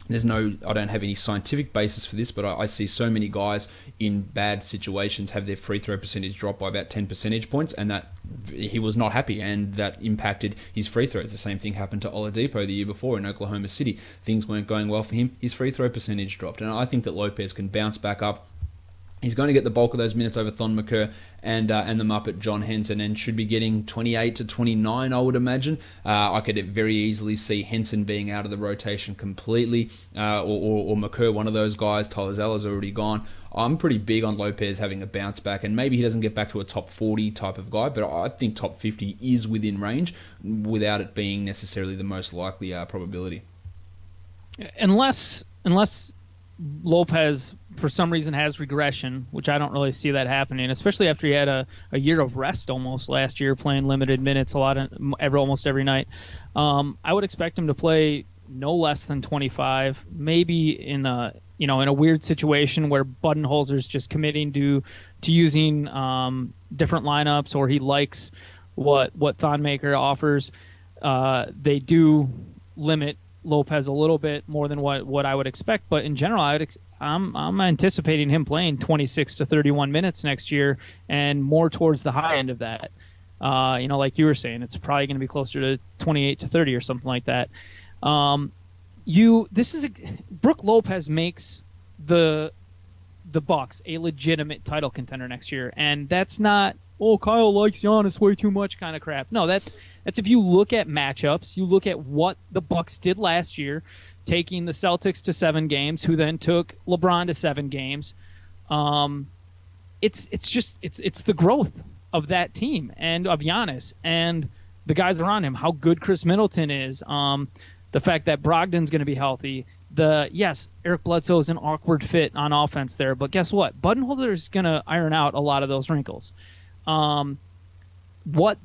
don't have any scientific basis for this, but I see so many guys in bad situations have their free throw percentage drop by about 10 percentage points, and that he was not happy, and that impacted his free throws. The same thing happened to Oladipo the year before in Oklahoma City. Things weren't going well for him. His free throw percentage dropped, and I think that Lopez can bounce back up. He's going to get the bulk of those minutes over Thon Maker and the Muppet John Henson, and should be getting 28 to 29, I would imagine. I could very easily see Henson being out of the rotation completely, or Maker, one of those guys. Tyler Zeller's already gone. I'm pretty big on Lopez having a bounce back, and maybe he doesn't get back to a top 40 type of guy, but I think top 50 is within range without it being necessarily the most likely probability. Unless Lopez, for some reason, has regression, which I don't really see that happening, especially after he had a year of rest almost last year, playing limited minutes almost every night. I would expect him to play no less than 25, maybe in a weird situation where Budenholzer's just committing to using different lineups, or he likes what Thon Maker offers. They do limit Lopez a little bit more than what I would expect, but in general, I'm anticipating him playing 26 to 31 minutes next year, and more towards the high end of that. Like you were saying, it's probably going to be closer to 28 to 30 or something like that. Brook Lopez makes the Bucks a legitimate title contender next year, and that's not, Kyle likes Giannis way too much kind of crap. No, that's if you look at matchups, you look at what the Bucks did last year, taking the Celtics to 7 games, who then took LeBron to 7 games. It's the growth of that team and of Giannis and the guys around him, how good Chris Middleton is, the fact that Brogdon's going to be healthy. Eric Bledsoe's an awkward fit on offense there, but guess what? Budenholzer's going to iron out a lot of those wrinkles. What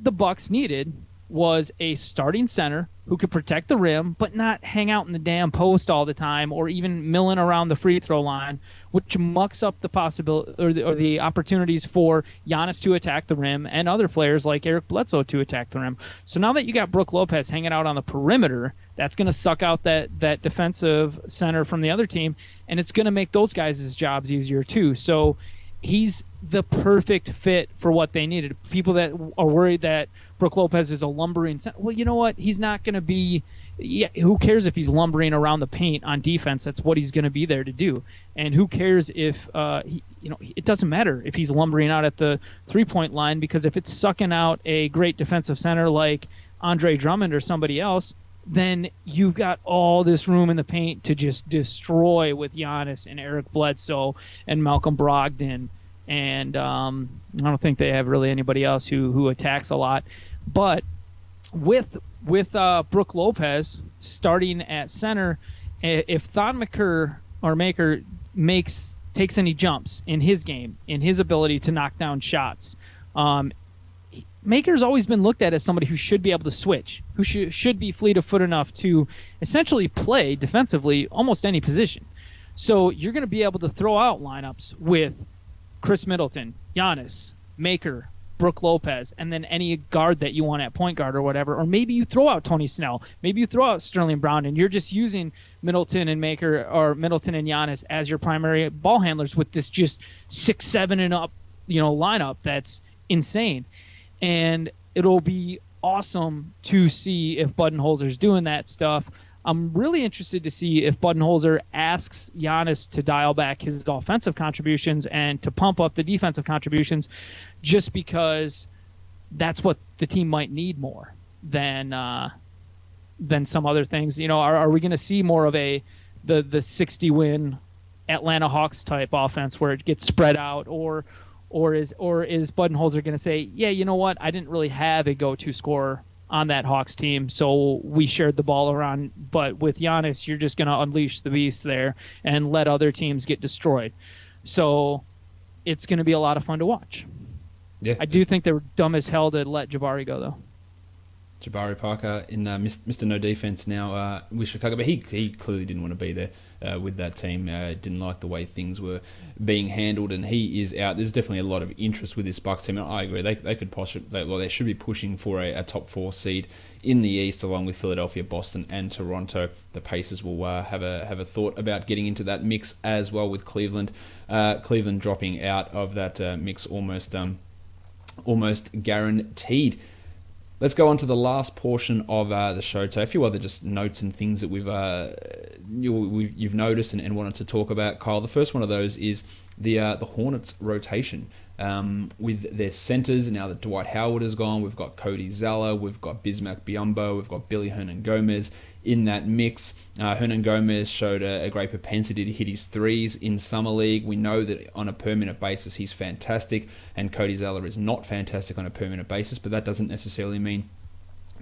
the Bucks needed was a starting center who could protect the rim but not hang out in the damn post all the time, or even milling around the free throw line, which mucks up the possibility or the opportunities for Giannis to attack the rim and other players like Eric Bledsoe to attack the rim. So now that you got Brook Lopez hanging out on the perimeter, that's going to suck out that defensive center from the other team, and it's going to make those guys' jobs easier too. So he's the perfect fit for what they needed. People that are worried that Brook Lopez is a lumbering center. Well, you know what? He's not going to be. Yeah, who cares if he's lumbering around the paint on defense? That's what he's going to be there to do. And who cares if it doesn't matter if he's lumbering out at the 3-point line, because if it's sucking out a great defensive center like Andre Drummond or somebody else, then you've got all this room in the paint to just destroy with Giannis and Eric Bledsoe and Malcolm Brogdon. And I don't think they have really anybody else who attacks a lot. But with Brook Lopez starting at center, if Thon Maker takes any jumps in his game, in his ability to knock down shots, Maker's always been looked at as somebody who should be able to switch, who should be fleet of foot enough to essentially play defensively almost any position. So you're going to be able to throw out lineups with Chris Middleton, Giannis, Maker, Brook Lopez, and then any guard that you want at point guard or whatever. Or maybe you throw out Tony Snell. Maybe you throw out Sterling Brown, and you're just using Middleton and Maker or Middleton and Giannis as your primary ball handlers with this just 6'7" and up, lineup that's insane. And it'll be awesome to see if Budenholzer's doing that stuff. I'm really interested to see if Budenholzer asks Giannis to dial back his offensive contributions and to pump up the defensive contributions, just because that's what the team might need more than some other things. Are we going to see more of the 60-win Atlanta Hawks type offense where it gets spread out, or or is Budenholzer going to say, yeah, you know what, I didn't really have a go-to scorer on that Hawks team, so we shared the ball around, but with Giannis, you're just going to unleash the beast there and let other teams get destroyed. So it's going to be a lot of fun to watch. Yeah, I do think they were dumb as hell to let Jabari go, though. Jabari Parker in Mr. No Defense now with Chicago, but he clearly didn't want to be there with that team. Didn't like the way things were being handled, and he is out. There's definitely a lot of interest with this Bucks team, and I agree. They could they should be pushing for a top 4 seed in the East, along with Philadelphia, Boston, and Toronto. The Pacers will have a thought about getting into that mix as well, with Cleveland. Cleveland dropping out of that mix almost guaranteed. Let's go on to the last portion of the show. So a few other just notes and things that you've noticed and wanted to talk about, Kyle. The first one of those is the Hornets rotation. With their centers, now that Dwight Howard is gone, we've got Cody Zeller, we've got Bismack Biyombo, we've got Billy Hernan-Gomez in that mix. Hernan-Gomez showed a great propensity to hit his threes in Summer League. We know that on a permanent basis he's fantastic, and Cody Zeller is not fantastic on a permanent basis, but that doesn't necessarily mean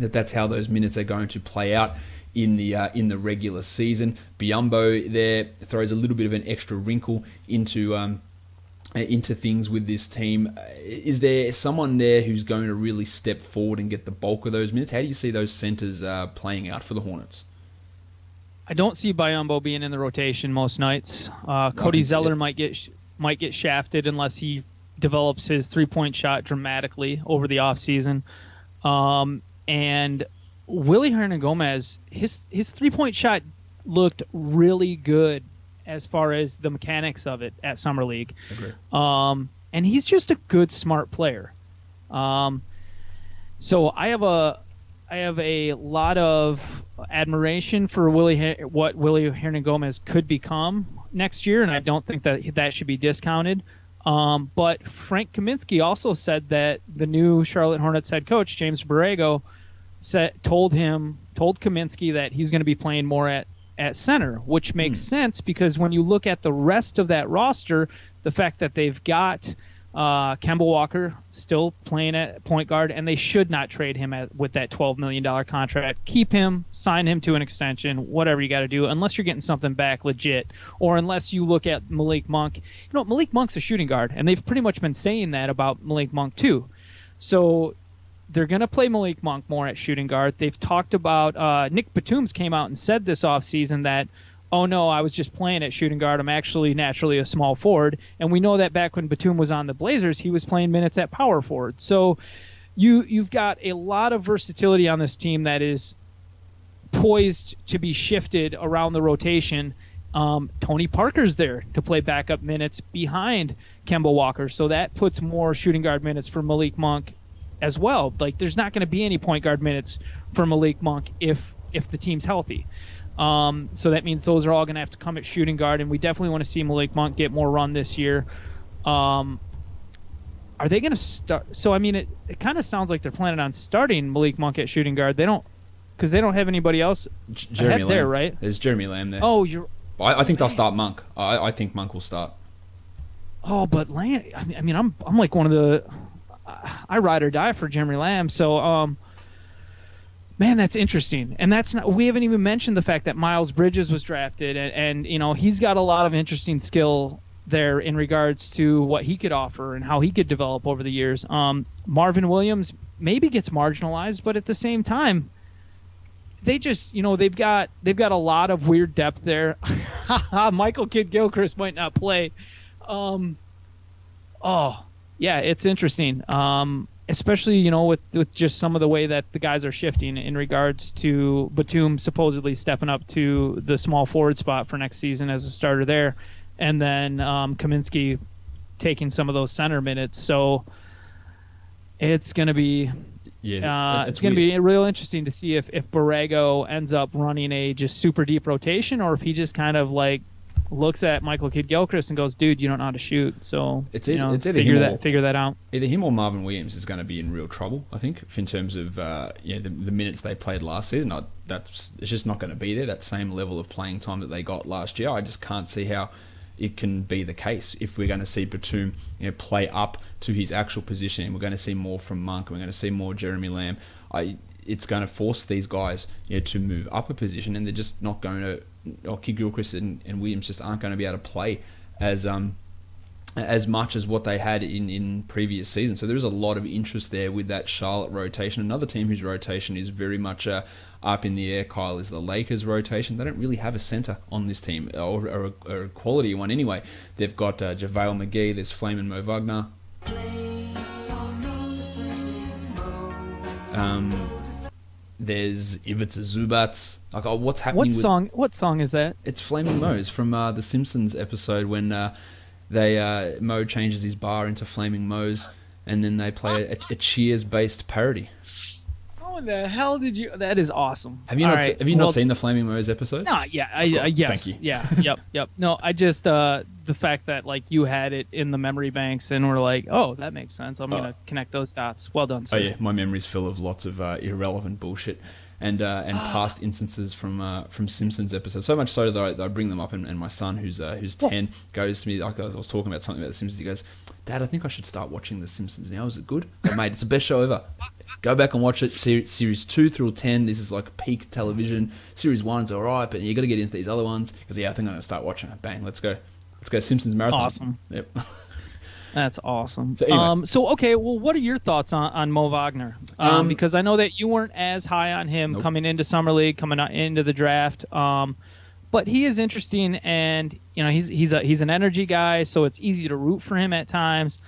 that that's how those minutes are going to play out in the regular season. Biyombo there throws a little bit of an extra wrinkle into things with this team. Is there someone there who's going to really step forward and get the bulk of those minutes? How do you see those centers playing out for the Hornets? I don't see Biyombo being in the rotation most nights. Cody Zeller might get shafted unless he develops his three-point shot dramatically over the offseason. And Willie Hernan-Gomez, his three-point shot looked really good as far as the mechanics of it at Summer League. And he's just a good, smart player. So I have a lot of admiration for what Willie Hernan-Gomez could become next year, and I don't think that should be discounted. But Frank Kaminsky also said that the new Charlotte Hornets head coach, James Borrego, told Kaminsky that he's going to be playing more at center, which makes sense because when you look at the rest of that roster, the fact that they've got Kemba Walker still playing at point guard, and they should not trade him with that $12 million contract. Keep him, sign him to an extension, whatever you got to do, unless you're getting something back legit, or unless you look at Malik Monk. Malik Monk's a shooting guard, and they've pretty much been saying that about Malik Monk too. So they're going to play Malik Monk more at shooting guard. They've talked about Nick Batum's came out and said this offseason that, oh, no, I was just playing at shooting guard. I'm actually naturally a small forward. And we know that back when Batum was on the Blazers, he was playing minutes at power forward. So you've got a lot of versatility on this team that is poised to be shifted around the rotation. Tony Parker's there to play backup minutes behind Kemba Walker. So that puts more shooting guard minutes for Malik Monk as well. Like, there's not going to be any point guard minutes for Malik Monk if the team's healthy. So that means those are all going to have to come at shooting guard, and we definitely want to see Malik Monk get more run this year. Are they going to start? So, I mean, it kind of sounds like they're planning on starting Malik Monk at shooting guard. They don't have anybody else Jeremy Lamb there, right? There's Jeremy Lamb there. Oh, I think they'll start Monk. I think Monk will start. Oh, but Lamb, I mean, I'm like one of the I ride or die for Jeremy Lamb. So, man, that's interesting. And we haven't even mentioned the fact that Miles Bridges was drafted, and he's got a lot of interesting skill there in regards to what he could offer and how he could develop over the years. Marvin Williams maybe gets marginalized, but at the same time, they just, they've got a lot of weird depth there. Michael Kidd-Gilchrist might not play. Yeah, it's interesting. Especially, with just some of the way that the guys are shifting in regards to Batum supposedly stepping up to the small forward spot for next season as a starter there, and then Kaminsky taking some of those center minutes. So it's going to be it's going to be real interesting to see if Borrego ends up running a just super deep rotation, or if he just kind of like looks at Michael Kidd-Gilchrist and goes, "Dude, you don't know how to shoot." So it's either figure that out. Either him or Marvin Williams is going to be in real trouble, I think, in terms of the minutes they played last season. It's just not going to be there. That same level of playing time that they got last year, I just can't see how it can be the case if we're going to see Batum play up to his actual position, and we're going to see more from Monk, and we're going to see more Jeremy Lamb. It's going to force these guys to move up a position, and they're just not going to, or Gilchrist and Williams just aren't going to be able to play as much as what they had in previous seasons. So there is a lot of interest there with that Charlotte rotation. Another team whose rotation is very much up in the air, Kyle, is the Lakers rotation. They don't really have a center on this team, or a quality one anyway. They've got JaVale McGee, there's Flamin' Mo Wagner. There's Ivica Zubac. Like, what's happening? What song is that? It's Flaming Mo's from the Simpsons episode when Mo changes his bar into Flaming Mo's, and then they play a Cheers-based parody. How in the hell did you? That is awesome. Have you not seen the Flaming Mo's episode? No, yeah, yes, Thank you. Yeah, yep. No, I just the fact that like you had it in the memory banks and we're like, oh, that makes sense. I'm gonna connect those dots. Well done, sir. Oh yeah, my memory's full of lots of irrelevant bullshit and past instances from Simpsons episodes. So much so that I bring them up, and my son, who's 10, goes to me. Like, I was talking about something about the Simpsons. He goes, "Dad, I think I should start watching the Simpsons now. Is it good?" But, mate, it's the best show ever. Go back and watch it. Series 2 through 10. This is like peak television. Series 1's all right, but you got to get into these other ones. Because I think I'm going to start watching it. Bang, let's go. Simpsons marathon. Awesome. Yep. That's awesome. So, anyway. Okay, well, what are your thoughts on Mo Wagner? Because I know that you weren't as high on him coming into Summer League, coming into the draft. But he is interesting, and he's an energy guy, so it's easy to root for him at times.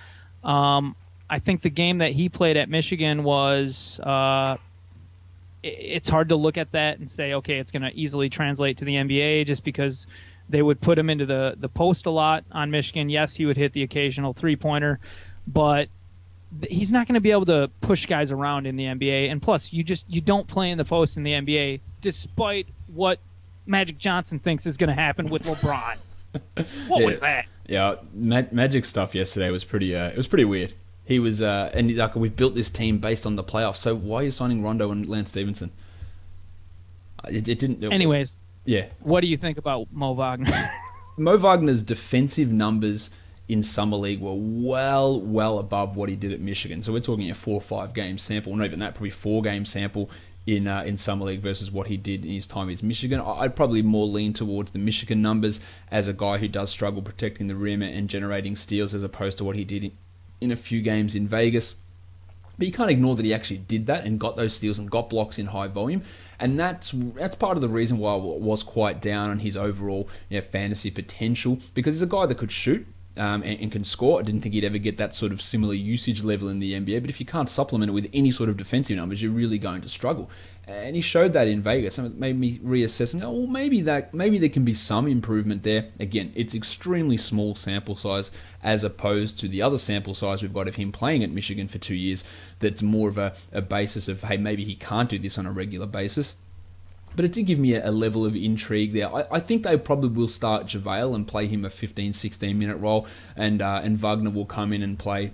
I think the game that he played at Michigan was it's hard to look at that and say, okay, it's going to easily translate to the NBA just because they would put him into the post a lot on Michigan. Yes, he would hit the occasional three-pointer, but he's not going to be able to push guys around in the NBA. And plus, you don't play in the post in the NBA, despite what Magic Johnson thinks is going to happen with LeBron. What was that? Yeah, Magic stuff yesterday was pretty. It was pretty weird. He was, and like, we've built this team based on the playoffs. So why are you signing Rondo and Lance Stevenson? It didn't. Anyways. Yeah. What do you think about Mo Wagner? Mo Wagner's defensive numbers in Summer League were well above what he did at Michigan. So we're talking a 4 or 5 game sample, not even that, probably 4 game sample in Summer League versus what he did in his time as Michigan. I'd probably more lean towards the Michigan numbers as a guy who does struggle protecting the rim and generating steals, as opposed to what he did in a few games in Vegas. But you can't ignore that he actually did that and got those steals and got blocks in high volume. And that's part of the reason why I was quite down on his overall fantasy potential, because he's a guy that could shoot and can score. I didn't think he'd ever get that sort of similar usage level in the NBA, but if you can't supplement it with any sort of defensive numbers, you're really going to struggle. And he showed that in Vegas, and it made me reassess and go, well, maybe there can be some improvement there. Again, it's extremely small sample size as opposed to the other sample size we've got of him playing at Michigan for 2 years. That's more of a basis of, hey, maybe he can't do this on a regular basis. But it did give me a level of intrigue there. I think they probably will start JaVale and play him a 15, 16-minute role, and Wagner will come in and play.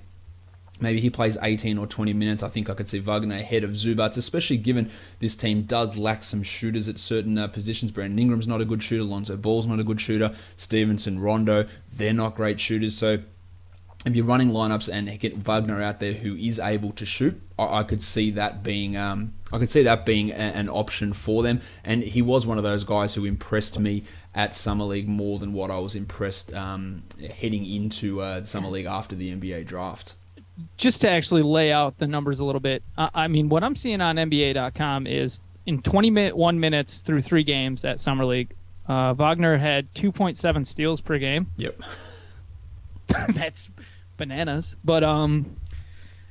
Maybe he plays 18 or 20 minutes. I think I could see Wagner ahead of Zubac, especially given this team does lack some shooters at certain positions. Brandon Ingram's not a good shooter. Lonzo Ball's not a good shooter. Stevenson, Rondo, they're not great shooters. So if you're running lineups and get Wagner out there who is able to shoot, I could see that being an option for them. And he was one of those guys who impressed me at Summer League more than what I was impressed heading into Summer League after the NBA draft. Just to actually lay out the numbers a little bit, I mean, what I'm seeing on NBA.com is in 21 minutes through 3 games at Summer League, Wagner had 2.7 steals per game. Yep. That's bananas. But,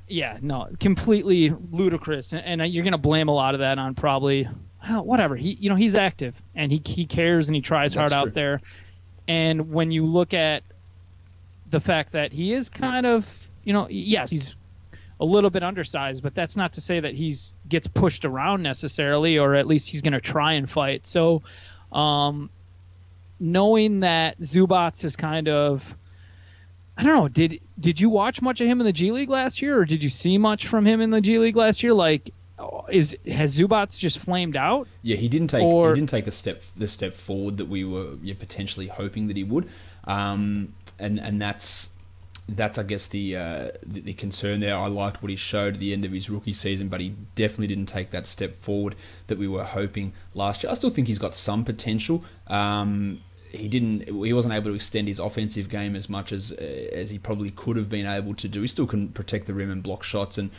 yeah, no, completely ludicrous. And you're going to blame a lot of that on probably, whatever. He's active, and he cares, and he tries hard out there. And when you look at the fact that he is kind of, yes, he's a little bit undersized, but that's not to say that he's gets pushed around necessarily, or at least he's going to try and fight. So knowing that Zubac is kind of, I don't know, did you watch much of him in the G League last year, or did you see much from him in the G League last year? Like, has Zubac just flamed out? Yeah, he didn't take the step forward that we were potentially hoping that he would. And that's I guess the concern there. I liked what he showed at the end of his rookie season, but he definitely didn't take that step forward that we were hoping last year. I still think he's got some potential. He wasn't able to extend his offensive game as much as he probably could have been able to do. He still can protect the rim and block shots, and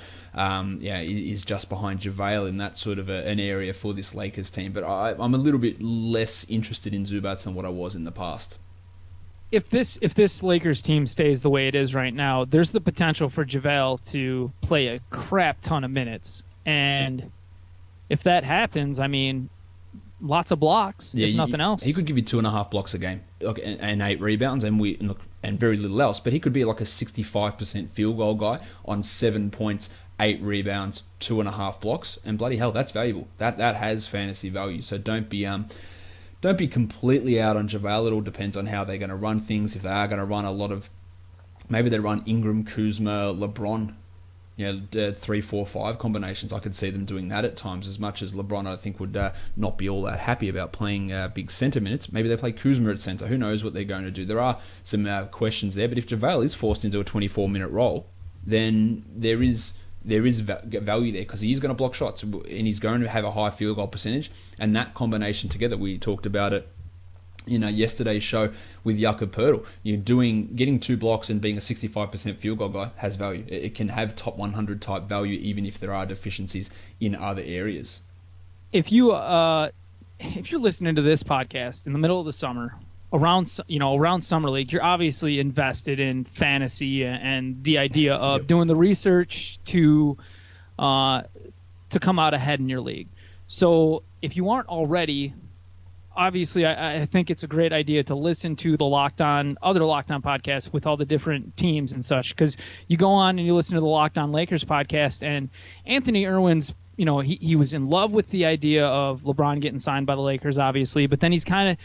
he's just behind JaVale in that sort of an area for this Lakers team. But I'm a little bit less interested in Zubats than what I was in the past. If this Lakers team stays the way it is right now, there's the potential for JaVale to play a crap ton of minutes, and if that happens, I mean, lots of blocks, if nothing else. He could give you 2.5 blocks a game, and 8 rebounds, and very little else. But he could be like a 65% field goal guy on 7 points, 8 rebounds, 2.5 blocks, and bloody hell, that's valuable. That has fantasy value. So don't be completely out on JaVale. It all depends on how they're going to run things. If they are going to run a lot of, maybe they run Ingram, Kuzma, LeBron, 3-4-5 combinations. I could see them doing that at times. As much as LeBron, I think, would not be all that happy about playing big center minutes. Maybe they play Kuzma at center. Who knows what they're going to do? There are some questions there. But if JaVale is forced into a 24-minute role, then there is value there, because he is going to block shots and he's going to have a high field goal percentage. And that combination together, we talked about it yesterday's show with Jakob Poeltl. Getting 2 blocks and being a 65% field goal guy has value. It can have top 100 type value even if there are deficiencies in other areas. If you're listening to this podcast in the middle of the summer, around Summer League, you're obviously invested in fantasy and the idea of doing the research to come out ahead in your league. So if you aren't already, obviously I think it's a great idea to listen to the other Locked On podcasts with all the different teams and such, because you go on and you listen to the Locked On Lakers podcast, and Anthony Irwin's, he was in love with the idea of LeBron getting signed by the Lakers, obviously, but then he's kind of,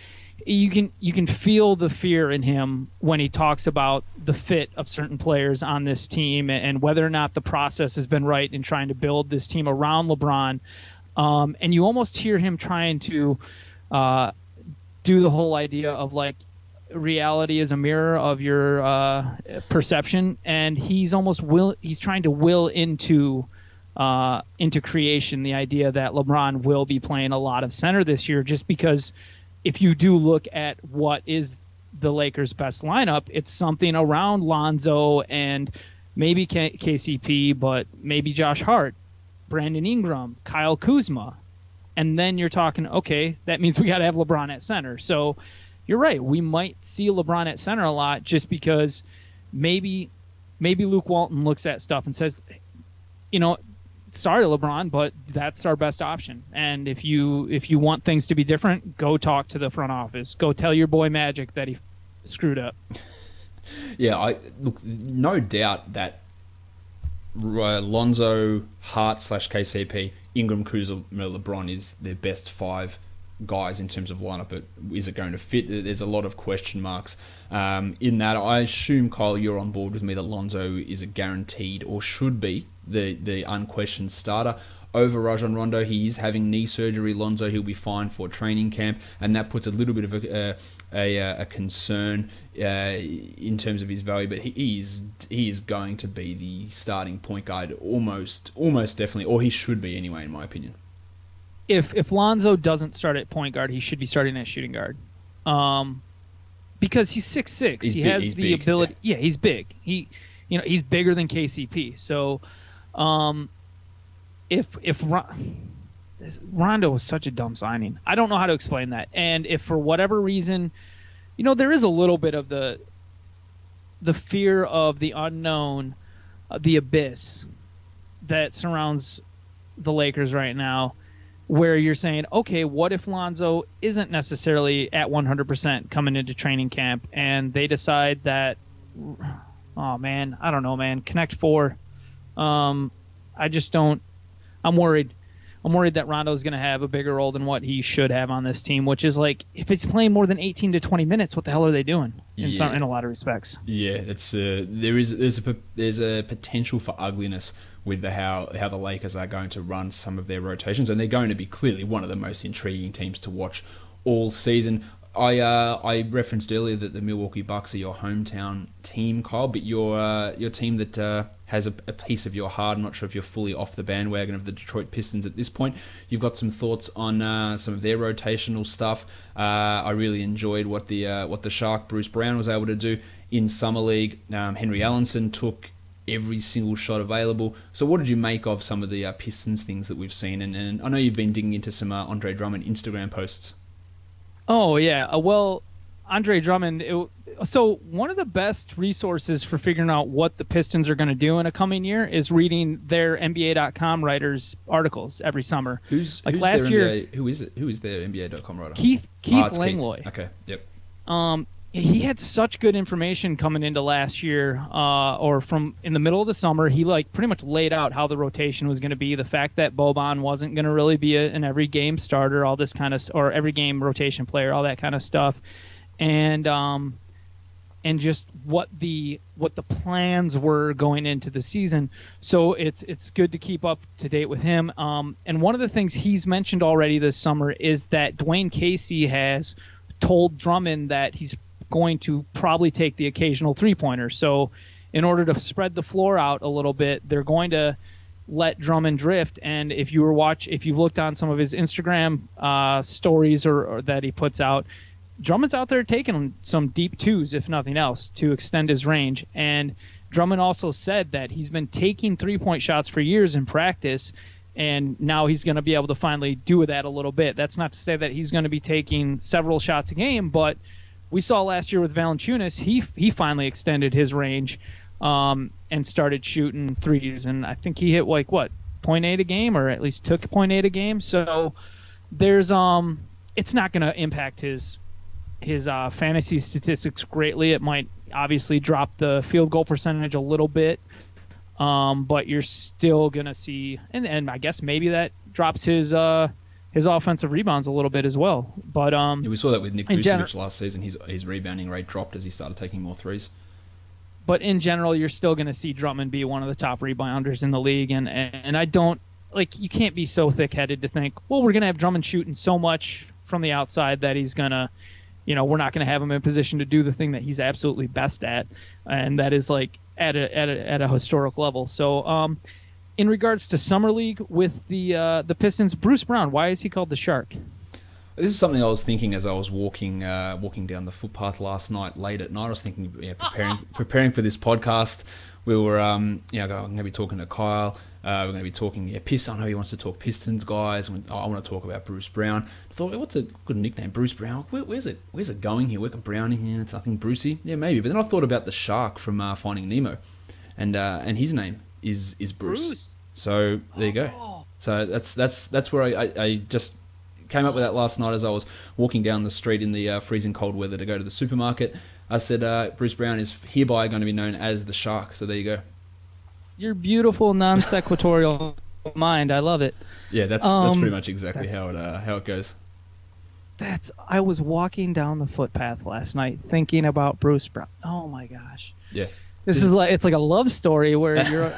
you can feel the fear in him when he talks about the fit of certain players on this team and whether or not the process has been right in trying to build this team around LeBron. And you almost hear him trying to do the whole idea of like reality is a mirror of your perception, and he's trying to will into creation the idea that LeBron will be playing a lot of center this year, just because if you do look at what is the Lakers' best lineup, it's something around Lonzo and maybe KCP, but maybe Josh Hart, Brandon Ingram, Kyle Kuzma. And then you're talking, okay, that means we got to have LeBron at center. So you're right. We might see LeBron at center a lot just because maybe Luke Walton looks at stuff and says, sorry, LeBron, but that's our best option. And if you want things to be different, go talk to the front office. Go tell your boy Magic that he screwed up. Yeah, no doubt that Lonzo, Hart / KCP, Ingram, Kuzma, LeBron is their best 5 guys in terms of lineup, but is it going to fit? There's a lot of question marks in that. I assume, Kyle, you're on board with me that Lonzo is a guaranteed, or should be, the unquestioned starter over Rajon Rondo. He is having knee surgery. Lonzo, he'll be fine for training camp, and that puts a little bit of a concern in terms of his value. But he is going to be the starting point guard almost definitely, or he should be anyway, in my opinion. If Lonzo doesn't start at point guard, he should be starting at shooting guard, because he's 6'6". He has the ability. Yeah, he's big. He's bigger than KCP. So, if Rondo was such a dumb signing, I don't know how to explain that. And if for whatever reason, there is a little bit of the fear of the unknown, the abyss that surrounds the Lakers right now, where you're saying, okay, what if Lonzo isn't necessarily at 100% coming into training camp, and they decide that, oh man, I don't know, man, Connect 4. I just don't. I'm worried. I'm worried that Rondo's going to have a bigger role than what he should have on this team, which is like, if it's playing more than 18 to 20 minutes, what the hell are they doing in a lot of respects? Yeah, it's there's a potential for ugliness with how the Lakers are going to run some of their rotations, and they're going to be clearly one of the most intriguing teams to watch all season. I referenced earlier that the Milwaukee Bucks are your hometown team, Kyle, but your team that has a piece of your heart. I'm not sure if you're fully off the bandwagon of the Detroit Pistons at this point. You've got some thoughts on some of their rotational stuff. I really enjoyed what the Shark Bruce Brown was able to do in Summer League. Henry Allenson took every single shot available. So what did you make of some of the Pistons things that we've seen? And I know you've been digging into some Andre Drummond Instagram posts. Oh, yeah. Well, Andre Drummond, so one of the best resources for figuring out what the Pistons are going to do in a coming year is reading their NBA.com writers' articles every summer. Who's last their year? NBA, who is it? Who is their NBA.com writer? Keith It's Langlois. Keith. Okay, yep. He had such good information coming into last year, or from in the middle of the summer. He pretty much laid out how the rotation was going to be. The fact that Boban wasn't going to really be an every game starter, all this kind of, or every game rotation player, all that kind of stuff, and just what the plans were going into the season. So it's good to keep up to date with him. And one of the things he's mentioned already this summer is that Dwayne Casey has told Drummond that he's going to probably take the occasional three-pointer. So in order to spread the floor out a little bit, they're going to let Drummond drift. And if you've looked on some of his Instagram stories or that he puts out, Drummond's out there taking some deep twos, if nothing else, to extend his range. And Drummond also said that he's been taking three-point shots for years in practice, and now he's going to be able to finally do that a little bit. That's not to say that he's going to be taking several shots a game, but we saw last year with Valanciunas, he finally extended his range and started shooting threes, and I think he hit 0.8 a game, or at least took 0.8 a game. So there's it's not going to impact his fantasy statistics greatly. It might obviously drop the field goal percentage a little bit, but you're still going to see, and I guess maybe that drops his offensive rebounds a little bit as well. But we saw that with Nick Vucevic last season. His rebounding rate dropped as he started taking more threes. But in general, you're still going to see Drummond be one of the top rebounders in the league, and I don't you can't be so thick-headed to think, well, we're going to have Drummond shooting so much from the outside that he's going to, we're not going to have him in position to do the thing that he's absolutely best at, and that is at a historic level. So in regards to Summer League with the Pistons, Bruce Brown, why is he called the Shark? This is something I was thinking as I was walking down the footpath last night, late at night. I was thinking, preparing for this podcast. We were, I'm going to be talking to Kyle. We're going to be talking, Pistons. I know he wants to talk Pistons, guys. I want to talk about Bruce Brown. I thought, what's a good nickname, Bruce Brown? Where's it going here? We're Browning here. It's nothing Brucey. Yeah, maybe. But then I thought about the shark from Finding Nemo, and his name is Bruce. So there you go. So that's where I just came up with that last night as I was walking down the street in the freezing cold weather to go to the supermarket. I said Bruce Brown is hereby going to be known as the Shark. So there you go. Your beautiful non-sequitorial mind. I love it. Yeah, that's pretty much exactly how it goes. I was walking down the footpath last night thinking about Bruce Brown. Oh my gosh. Yeah. This is it's like a love story where you're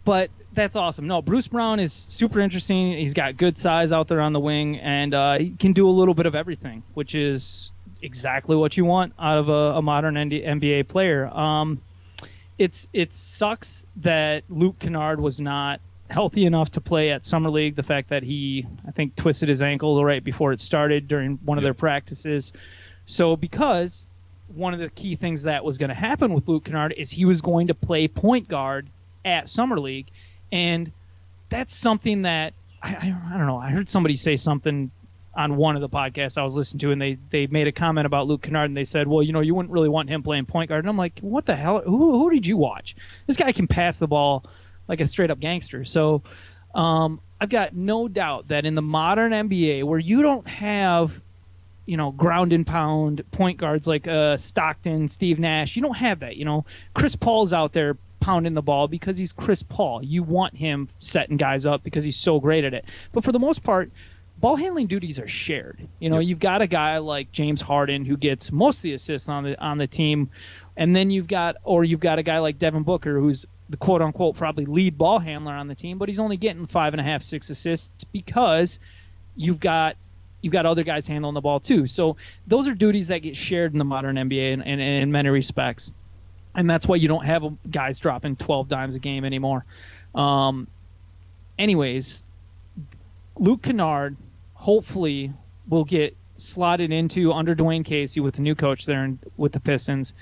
but that's awesome. No, Bruce Brown is super interesting. He's got good size out there on the wing, and he can do a little bit of everything, which is exactly what you want out of a modern NBA player. It sucks that Luke Kennard was not healthy enough to play at Summer League. The fact that he, I think, twisted his ankle right before it started during one of their practices. So because one of the key things that was going to happen with Luke Kennard is he was going to play point guard at Summer League, and that's something that I don't know. I heard somebody say something on one of the podcasts I was listening to, and they made a comment about Luke Kennard, and they said, well, you wouldn't really want him playing point guard. And I'm like, what the hell? Who did you watch? This guy can pass the ball like a straight-up gangster. So I've got no doubt that in the modern NBA, where you don't have, ground and pound point guards like Stockton, Steve Nash, you don't have that. Chris Paul's out there pounding the ball because he's Chris Paul. You want him setting guys up because he's so great at it. But for the most part, ball handling duties are shared. You've got a guy like James Harden who gets most of the assists on the team, and then you've got a guy like Devin Booker who's the quote unquote probably lead ball handler on the team, but he's only getting 5.5, 6 assists because you've got you've got other guys handling the ball too. So those are duties that get shared in the modern NBA in many respects. And that's why you don't have guys dropping 12 dimes a game anymore. Anyways, Luke Kennard hopefully will get slotted into under Dwayne Casey with the new coach there with the Pistons.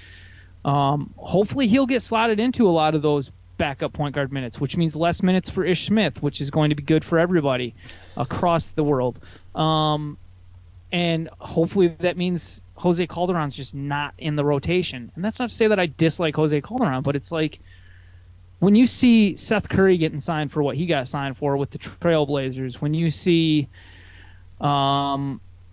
Hopefully he'll get slotted into a lot of those backup point guard minutes, which means less minutes for Ish Smith, which is going to be good for everybody across the world. And hopefully that means Jose Calderon's just not in the rotation. And that's not to say that I dislike Jose Calderon, but it's like when you see Seth Curry getting signed for what he got signed for with the Trailblazers, when you see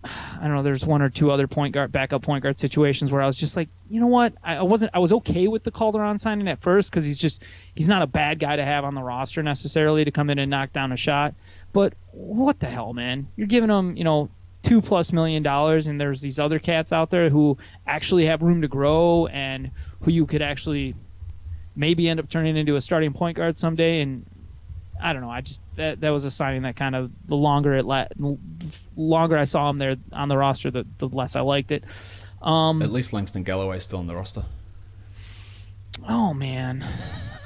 I don't know, there's one or two other backup point guard situations where I was just like, you know what? I was okay with the Calderon signing at first because he's not a bad guy to have on the roster necessarily to come in and knock down a shot. But what the hell, man? You're giving him, $2+ million, and there's these other cats out there who actually have room to grow and who you could actually maybe end up turning into a starting point guard someday. And I don't know. That was a signing that kind of the longer I saw him there on the roster, the less I liked it. At least Langston Galloway's still on the roster. Oh man,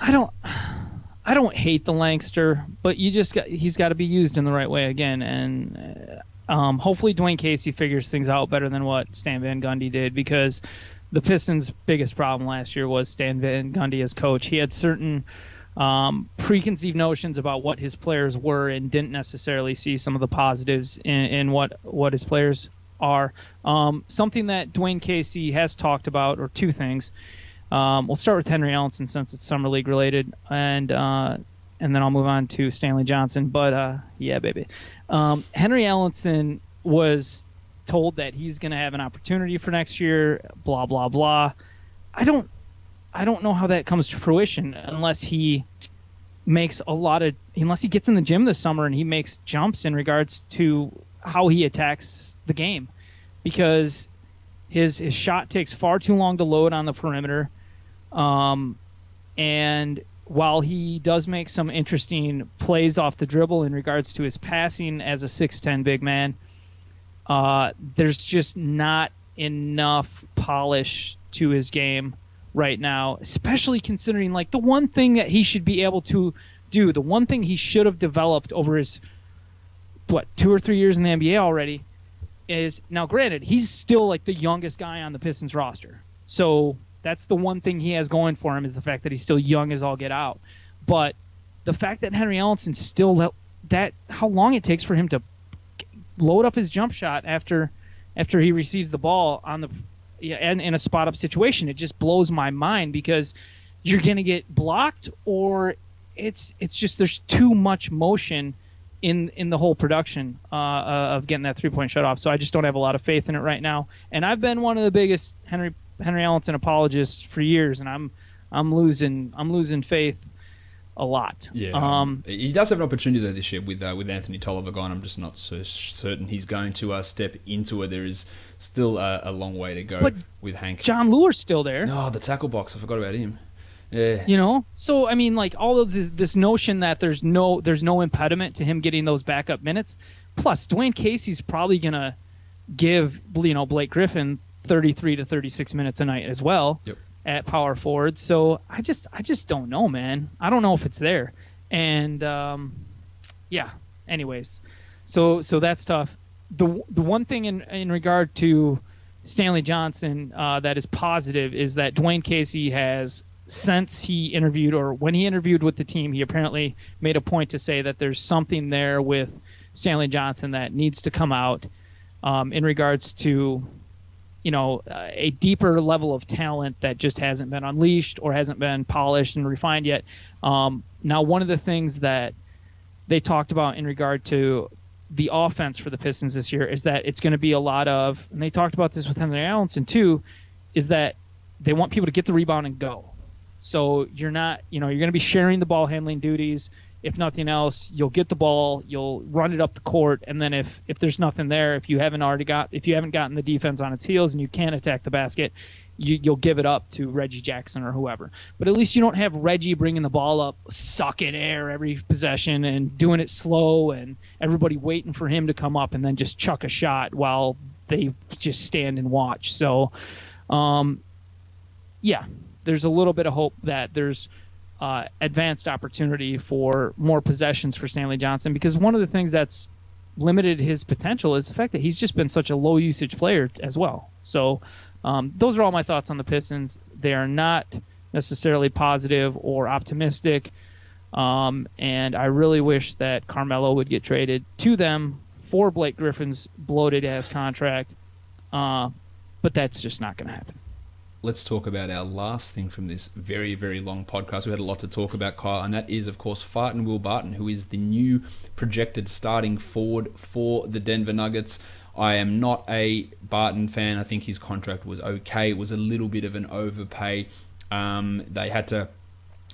I don't hate the Langster, but he's got to be used in the right way again. And hopefully Dwayne Casey figures things out better than what Stan Van Gundy did, because the Pistons' biggest problem last year was Stan Van Gundy as coach. He had certain preconceived notions about what his players were and didn't necessarily see some of the positives in what his players are. Something that Dwayne Casey has talked about, or two things. We'll start with Henry Ellenson since it's Summer League related, and then I'll move on to Stanley Johnson. But yeah, baby. Henry Ellenson was told that he's going to have an opportunity for next year, blah, blah, blah. I don't know how that comes to fruition unless he gets in the gym this summer and he makes jumps in regards to how he attacks the game, because his shot takes far too long to load on the perimeter. And while he does make some interesting plays off the dribble in regards to his passing as a 6'10" big man, there's just not enough polish to his game right now, especially considering like the one thing that he should be able to do, the one thing he should have developed over his 2 or 3 years in the NBA already is, now granted, he's still like the youngest guy on the Pistons roster. So that's the one thing he has going for him, is the fact that he's still young as all get out. But the fact that Henry Ellenson still how long it takes for him to load up his jump shot after he receives the ball and in a spot up situation, it just blows my mind, because you're going to get blocked, or it's just there's too much motion in the whole production of getting that 3-point shot off. So I just don't have a lot of faith in it right now. And I've been one of the biggest Henry Ellenson apologists for years, and I'm losing faith a lot. Yeah, he does have an opportunity though this year with Anthony Tolliver gone. I'm just not so certain he's going to step into it. There is still a long way to go with Hank. John Lure's still there. No, the tackle box. I forgot about him. Yeah. So I mean, like all of this notion that there's no impediment to him getting those backup minutes. Plus, Dwayne Casey's probably gonna give Blake Griffin 33 to 36 minutes a night as well. Yep. At power forward. So I just don't know, man. I don't know if it's there. And yeah, anyways. So that's tough. The one thing in regard to Stanley Johnson that is positive is that Dwayne Casey has, since he interviewed, or when he interviewed with the team, he apparently made a point to say that there's something there with Stanley Johnson that needs to come out in regards to a deeper level of talent that just hasn't been unleashed or hasn't been polished and refined yet. Now, one of the things that they talked about in regard to the offense for the Pistons this year is that it's going to be a lot of, and they talked about this with Henry Ellenson too, is that they want people to get the rebound and go. So you're not, you're going to be sharing the ball handling duties. if nothing else, you'll get the ball, you'll run it up the court, and then if there's nothing there, if you haven't gotten the defense on its heels and you can't attack the basket, you'll give it up to Reggie Jackson or whoever. But at least you don't have Reggie bringing the ball up, sucking air every possession and doing it slow, and everybody waiting for him to come up and then just chuck a shot while they just stand and watch. So, yeah, there's a little bit of hope that there's advanced opportunity for more possessions for Stanley Johnson, because one of the things that's limited his potential is the fact that he's just been such a low usage player as well. So those are all my thoughts on the Pistons. They are not necessarily positive or optimistic, and I really wish that Carmelo would get traded to them for Blake Griffin's bloated ass contract, but that's just not going to happen. Let's talk about our last thing from this very, very long podcast. We had a lot to talk about, Kyle, and that is, of course, Farton Will Barton, who is the new projected starting forward for the Denver Nuggets. I am not a Barton fan. I think his contract was okay. It was a little bit of an overpay. They had to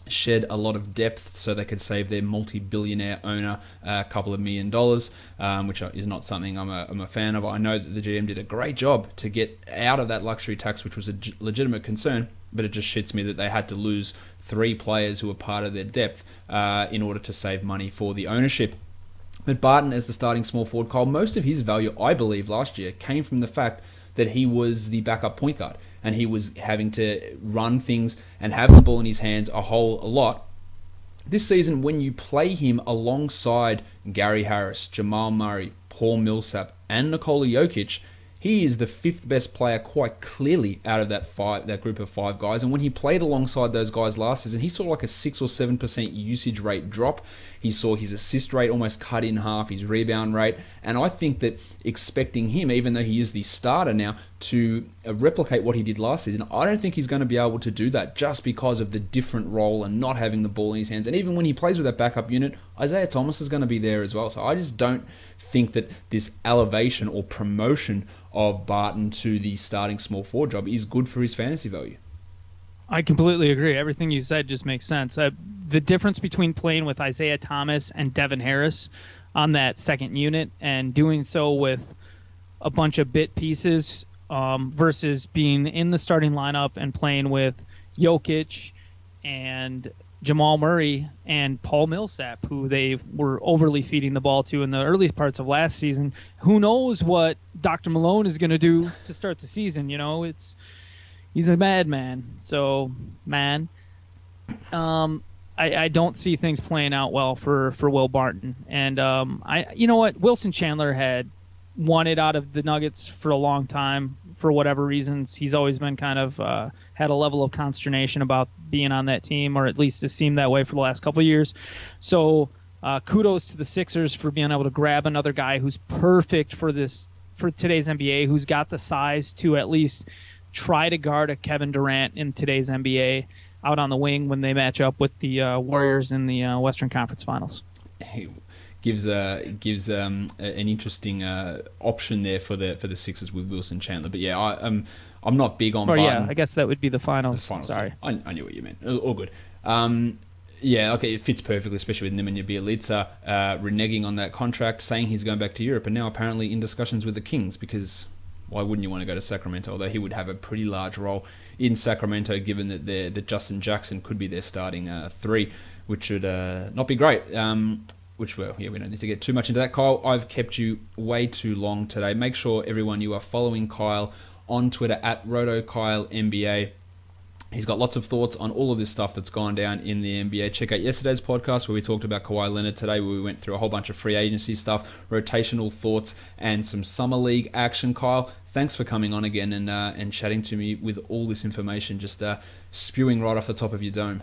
shed a lot of depth so they could save their multi-billionaire owner a couple of $1 million, which is not something I'm a fan of. I know that the GM did a great job to get out of that luxury tax, which was a legitimate concern, but it just shits me that they had to lose 3 players who were part of their depth in order to save money for the ownership. But Barton, as the starting small forward, Kyle, most of his value, I believe, last year came from the fact that he was the backup point guard and he was having to run things and have the ball in his hands a lot. This season, when you play him alongside Gary Harris, Jamal Murray, Paul Millsap, and Nikola Jokic, he is the 5th best player quite clearly out of that group of 5 guys. And when he played alongside those guys last season, he saw like a 6 or 7% usage rate drop. He saw his assist rate almost cut in half, his rebound rate. And I think that expecting him, even though he is the starter now, to replicate what he did last season, I don't think he's going to be able to do that just because of the different role and not having the ball in his hands. And even when he plays with that backup unit, Isaiah Thomas is going to be there as well. So I just don't think that this elevation or promotion of Barton to the starting small forward job is good for his fantasy value. I completely agree. Everything you said just makes sense. The difference between playing with Isaiah Thomas and Devin Harris on that second unit and doing so with a bunch of bit pieces versus being in the starting lineup and playing with Jokic and Jamal Murray and Paul Millsap, who they were overly feeding the ball to in the early parts of last season. Who knows what Dr. Malone is going to do to start the season? You know, he's a madman. So, man, I don't see things playing out well for Will Barton. And you know what? Wilson Chandler had wanted out of the Nuggets for a long time for whatever reasons. He's always been kind of had a level of consternation about being on that team, or at least it seemed that way for the last couple of years. So kudos to the Sixers for being able to grab another guy who's perfect for today's NBA, who's got the size to at least try to guard a Kevin Durant in today's NBA out on the wing when they match up with the Warriors in the Western Conference Finals. Gives an interesting option there for the Sixers with Wilson Chandler. But yeah, I'm not big on Barton. Yeah, I guess that would be the finals. Sorry. I knew what you meant. All good. Yeah, okay, it fits perfectly, especially with Nemanja Bjelica reneging on that contract, saying he's going back to Europe, and now apparently in discussions with the Kings, because why wouldn't you want to go to Sacramento? Although he would have a pretty large role in Sacramento, given that Justin Jackson could be their starting 3, which would not be great. We don't need to get too much into that. Kyle, I've kept you way too long today. Make sure, everyone, you are following Kyle on Twitter at RotoKyleNBA. He's got lots of thoughts on all of this stuff that's gone down in the NBA. Check out yesterday's podcast where we talked about Kawhi Leonard. Today where we went through a whole bunch of free agency stuff, rotational thoughts, and some summer league action. Kyle, thanks for coming on again and chatting to me with all this information, just spewing right off the top of your dome.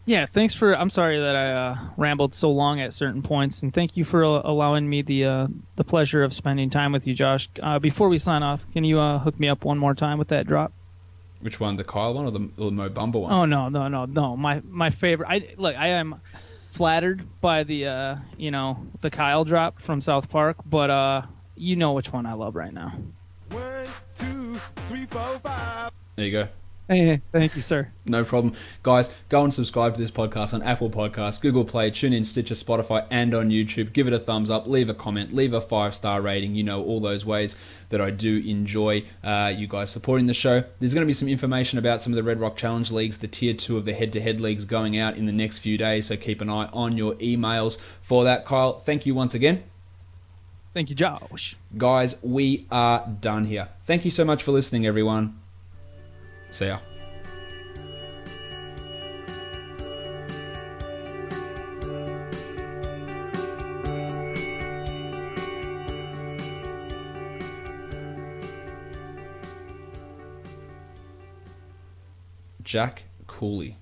Yeah, thanks for. I'm sorry that I rambled so long at certain points, and thank you for allowing me the pleasure of spending time with you, Josh. Before we sign off, can you hook me up one more time with that drop? Which one, the Kyle one or the Mo Bamba one? Oh no! My favorite. I am flattered by the the Kyle drop from South Park, but you know which one I love right now. 1, 2, 3, 4, 5. There you go. Hey, thank you, sir. No problem. Guys, go and subscribe to this podcast on Apple Podcasts, Google Play, TuneIn, Stitcher, Spotify, and on YouTube. Give it a thumbs up, leave a comment, leave a 5-star rating. You know, all those ways that I do enjoy you guys supporting the show. There's going to be some information about some of the Red Rock Challenge leagues, the Tier 2 of the head-to-head leagues going out in the next few days, so keep an eye on your emails for that. Kyle, thank you once again. Thank you, Josh. Guys, we are done here. Thank you so much for listening, everyone. See ya. Jack Cooley.